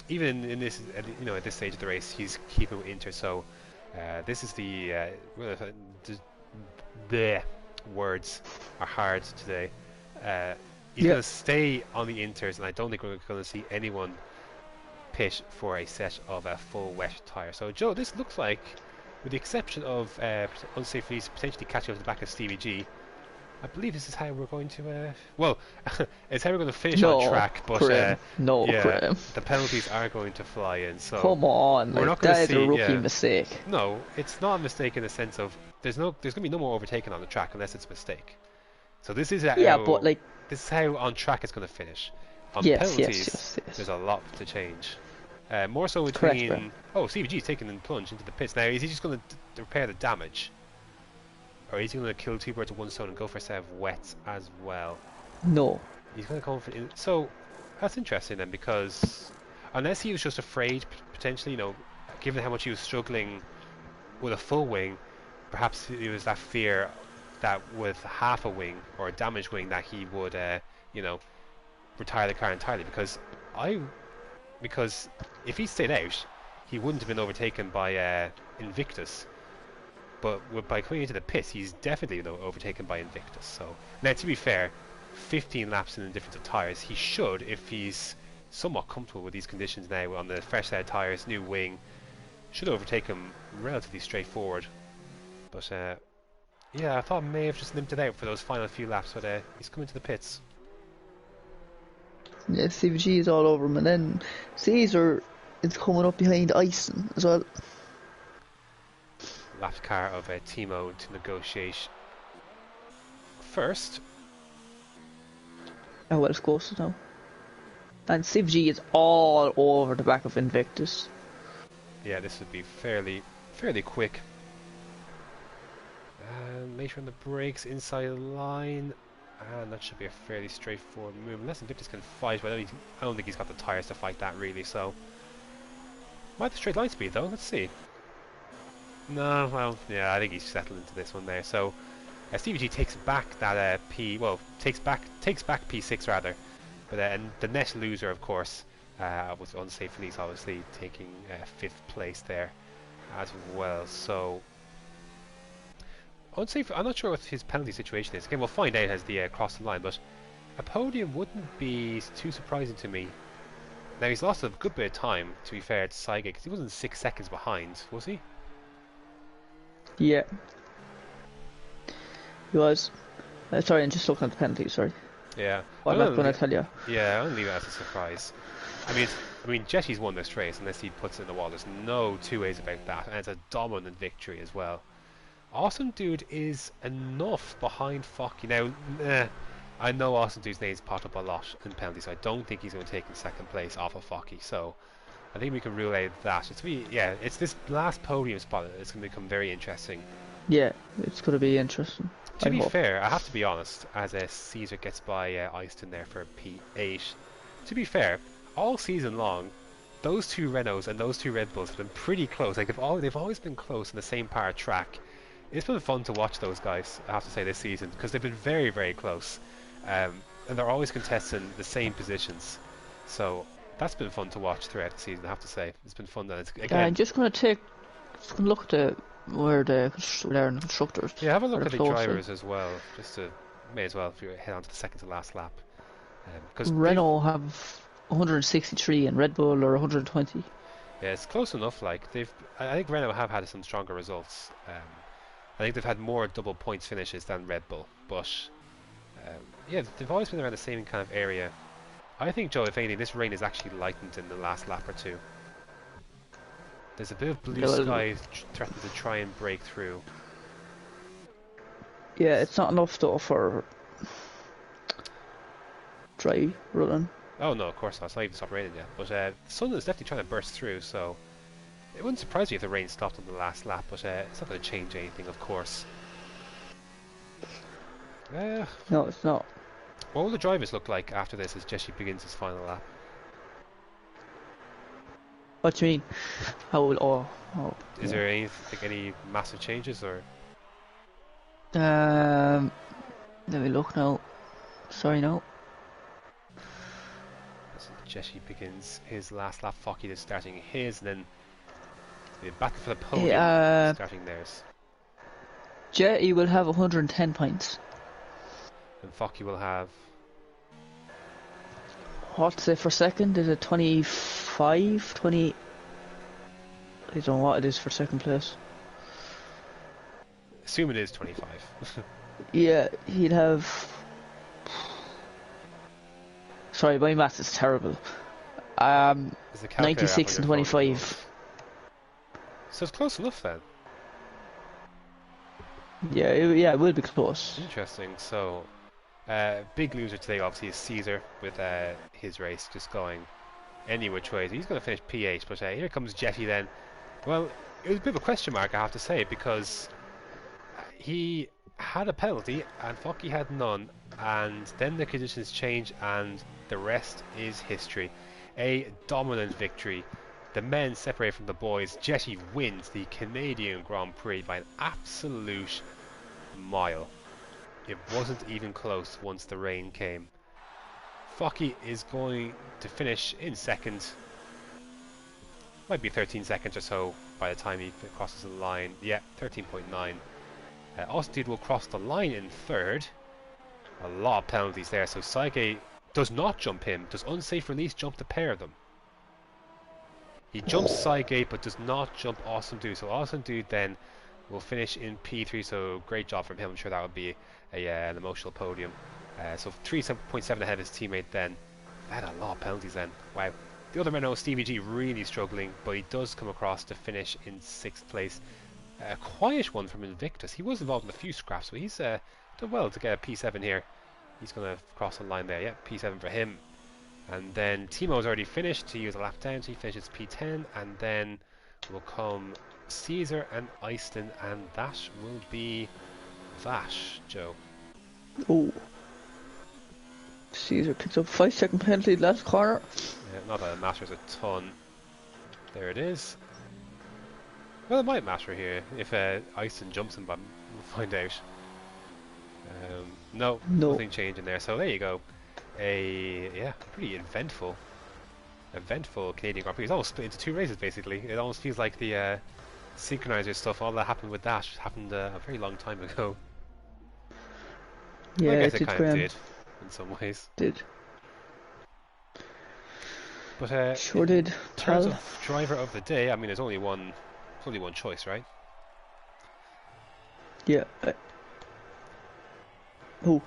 even in this, at this stage of the race, he's keeping with Inter, so this is the words are hard today. He's going to stay on the Inters, and I don't think we're going to see anyone pit for a set of a full wet tyre. So, Joe, this looks like, with the exception of unsafe release potentially catching up to the back of Stevie G, I believe this is how we're going to it's how we're going to finish on track, but the penalties are going to fly in, so come on, we're not that is a rookie mistake. No, it's not a mistake in the sense of there's going to be no more overtaking on the track unless it's a mistake. So this is how, this is how on track it's going to finish. On penalties, there's a lot to change. More so between CVG's taking the plunge into the pits. Now, is he just going to repair the damage? Or is he going to kill two birds with one stone and go for a set of wets as well? No. He's going to go for so that's interesting then, because unless he was just afraid, potentially, given how much he was struggling with a full wing, perhaps it was that fear that with half a wing or a damaged wing that he would, retire the car entirely. Because if he stayed out, he wouldn't have been overtaken by Invictus. But by coming into the pits, he's definitely overtaken by Invictus. So now, to be fair, 15 laps in the difference of tyres, he should, if he's somewhat comfortable with these conditions now on the fresh set of tyres, new wing, should overtake him relatively straightforward. But yeah, I thought I may have just limped it out for those final few laps, but he's coming to the pits. Yeah, CVG is all over him, and then Caesar is coming up behind Ison as well. Lap car of Timo to negotiate first. Oh, well, it's close now. And CVG is all over the back of Invictus. Yeah, this would be fairly quick. And later on the brakes, inside the line. And that should be a fairly straightforward move. Unless Invictus can fight, but I don't think he's got the tyres to fight that really, so... Might have straight line speed though, let's see. No, well, yeah, I think he's settled into this one there. So, CVG takes back that takes back P6 rather. But and the net loser, of course, was Unsafe Release, obviously taking 5th place there as well. So, Unsafe, I'm not sure what his penalty situation is. Again, we'll find out as the cross the line, but a podium wouldn't be too surprising to me. Now, he's lost a good bit of time, to be fair, to Saige, because he wasn't 6 seconds behind, was he? Yeah. He was. Sorry, I'm just looking at the penalty, sorry. Yeah. I'm not going to tell you. Yeah, I'll leave it as a surprise. I mean, Jetty's won this race unless he puts it in the wall. There's no two ways about that, and it's a dominant victory as well. Awesome Dude is enough behind Focky. Now, I know Awesome Dude's name's popped up a lot in penalties, so I don't think he's going to take in 2nd place off of Focky. So, I think we can rule out that. It's this last podium spot that's going to become very interesting. Yeah, it's going to be interesting. To be fair, I have to be honest, as Caesar gets by Eyston there for P8. To be fair, all season long, those two Renaults and those two Red Bulls have been pretty close. Like they've always been close in the same part of track. It's been fun to watch those guys, I have to say, this season, because they've been very, very close. And they're always contesting the same positions. So that's been fun to watch throughout the season, I have to say. It's been fun. And I'm just going to look at where the constructors. Yeah, have a look at the drivers as well. May as well if you head on to the second to last lap. Because Renault have 163 and Red Bull are 120. Yeah, it's close enough. Like I think Renault have had some stronger results. I think they've had more double points finishes than Red Bull, but yeah, they've always been around the same kind of area. I think, Joe, if anything, this rain is actually lightened in the last lap or two. There's a bit of blue sky threatening to try and break through. Yeah, it's not enough though for dry running. Oh no, of course not. It's not even stopped raining yet. But the sun is definitely trying to burst through, so it wouldn't surprise me if the rain stopped on the last lap. But it's not going to change anything, of course. No, it's not. What will the drivers look like after this as Jesse begins his final lap? What do you mean? How will Is there any massive changes or? Let me look now. Sorry, no. So Jesse begins his last lap. Focky is starting his, and then the battle for the podium starting theirs. Jetty will have 110 points. And Focky will have. What's it for second? Is it 25? 20? I don't know what it is for second place. Assume it is 25. Yeah, he'd have. Sorry, my maths is terrible. 96 and 25. So it's close enough then. Yeah, it will be close. Interesting. So, big loser today obviously is Caesar with his race just going any which way. He's going to finish P8, but here comes Jetty then. Well, it was a bit of a question mark, I have to say, because he had a penalty and Focky had none, and then the conditions change and the rest is history. A dominant victory. The men separate from the boys. Jetty wins the Canadian Grand Prix by an absolute mile. It wasn't even close once the rain came. Focky is going to finish in second. Might be 13 seconds or so by the time he crosses the line. Yeah, 13.9. Austin Dude will cross the line in third. A lot of penalties there. So Saige does not jump him. Does unsafe release jump the pair of them? He jumps Saige but does not jump Awesome Dude. So Awesome Dude then will finish in P3. So great job from him. I'm sure that would be an emotional podium. So 3.7 ahead of his teammate then. That had a lot of penalties then. Wow. The other Renault, Stevie G, really struggling, but he does come across to finish in 6th place. A quiet one from Invictus. He was involved in a few scraps, but he's done well to get a P7 here. He's going to cross the line there. Yeah, P7 for him. And then Timo's already finished. He was a lap down, so he finishes P10. And then will come Caesar and Easton, and that will be Vash, Joe. Oh. Caesar picks up 5-second penalty last corner. Yeah, not that it matters a ton. There it is. Well, it might matter here if Easton jumps him, but we'll find out. No, nothing changing there. So there you go. Yeah, pretty eventful Canadian Grand Prix. It's almost split into 2 races basically. It almost feels like the synchronizer stuff. All that happened with that happened a very long time ago. Yeah, I guess it kind of did in some ways. Did. But sure did. In terms of driver of the day, I mean, there's only one choice, right? Yeah. Who?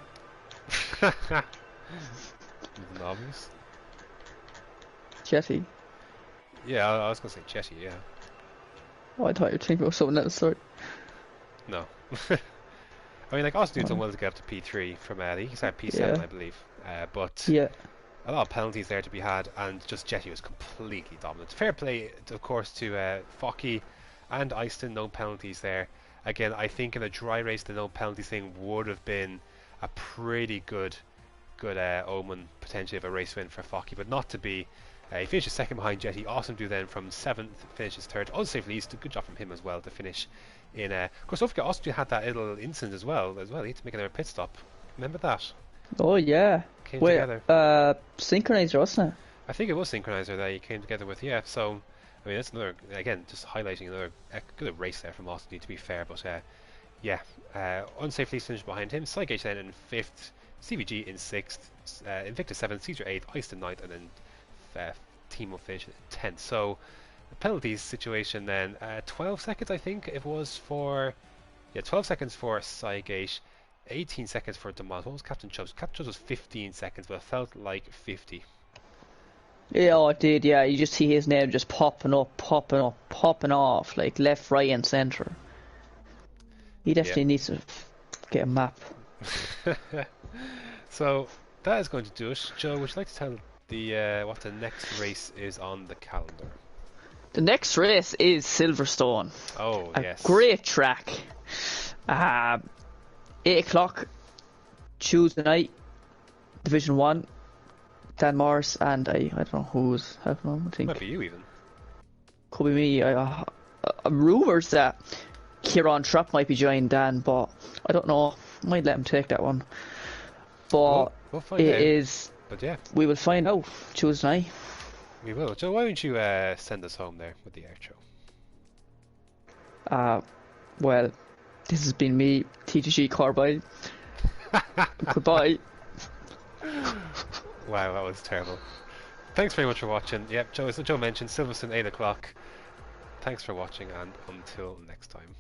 Obvious. Jetty. Yeah, I was gonna say Jetty. Yeah. Oh, I thought you were thinking about someone else. Sorry. No. I mean, like, Austin did well to get up to P3 from he started P7, I believe. But yeah, a lot of penalties there to be had, and just Jetty was completely dominant. Fair play, of course, to Focky and Easton. No penalties there. Again, I think in a dry race, the no penalties thing would have been a pretty good omen potentially of a race win for Focky, but not to be. He finishes second behind Jetty. Awesome do then from 7th, finishes 3rd. Unsafe release, good job from him as well to finish in. Of course, don't forget, Austria had that little incident as well. He had to make another pit stop. Remember that? Oh yeah. Came together. Synchronizer, wasn't it? I think it was Synchronizer that he came together with. Yeah. So, I mean, that's another, again, just highlighting another good race there from Austin, to be fair. But yeah, Unsafe release finished behind him. Saige then in 5th. CVG in 6th. Invictus 7th. Caesar 8th. Easton 9th, and then team will finish 10th. So the penalties situation then 12 seconds I think it was for 12 seconds for Saige, 18 seconds for Demas. What was Captain Chubbs? Captain Chubbs was 15 seconds, but it felt like 50. Yeah, it did. Yeah, you just see his name just popping off, like left, right, and centre. He definitely needs to get a map. So that is going to do it. Joe, would you like to tell what the next race is on the calendar? The next race is Silverstone. Oh, yes. Great track. 8 o'clock Tuesday night, Division 1. Dan Morris and I don't know who's helping him. I think might be you even. Could be me. Rumours that Kieran Trapp might be joining Dan, but I don't know. Might let him take that one. But we'll find out. Is. But yeah, we will find out Tuesday night. We will. Joe, why don't you send us home there with the outro? Well, this has been me, TTG Carbide. Goodbye. Wow, that was terrible. Thanks very much for watching. Yep, Joe, as Joe mentioned, Silverstone 8 o'clock. Thanks for watching, and until next time.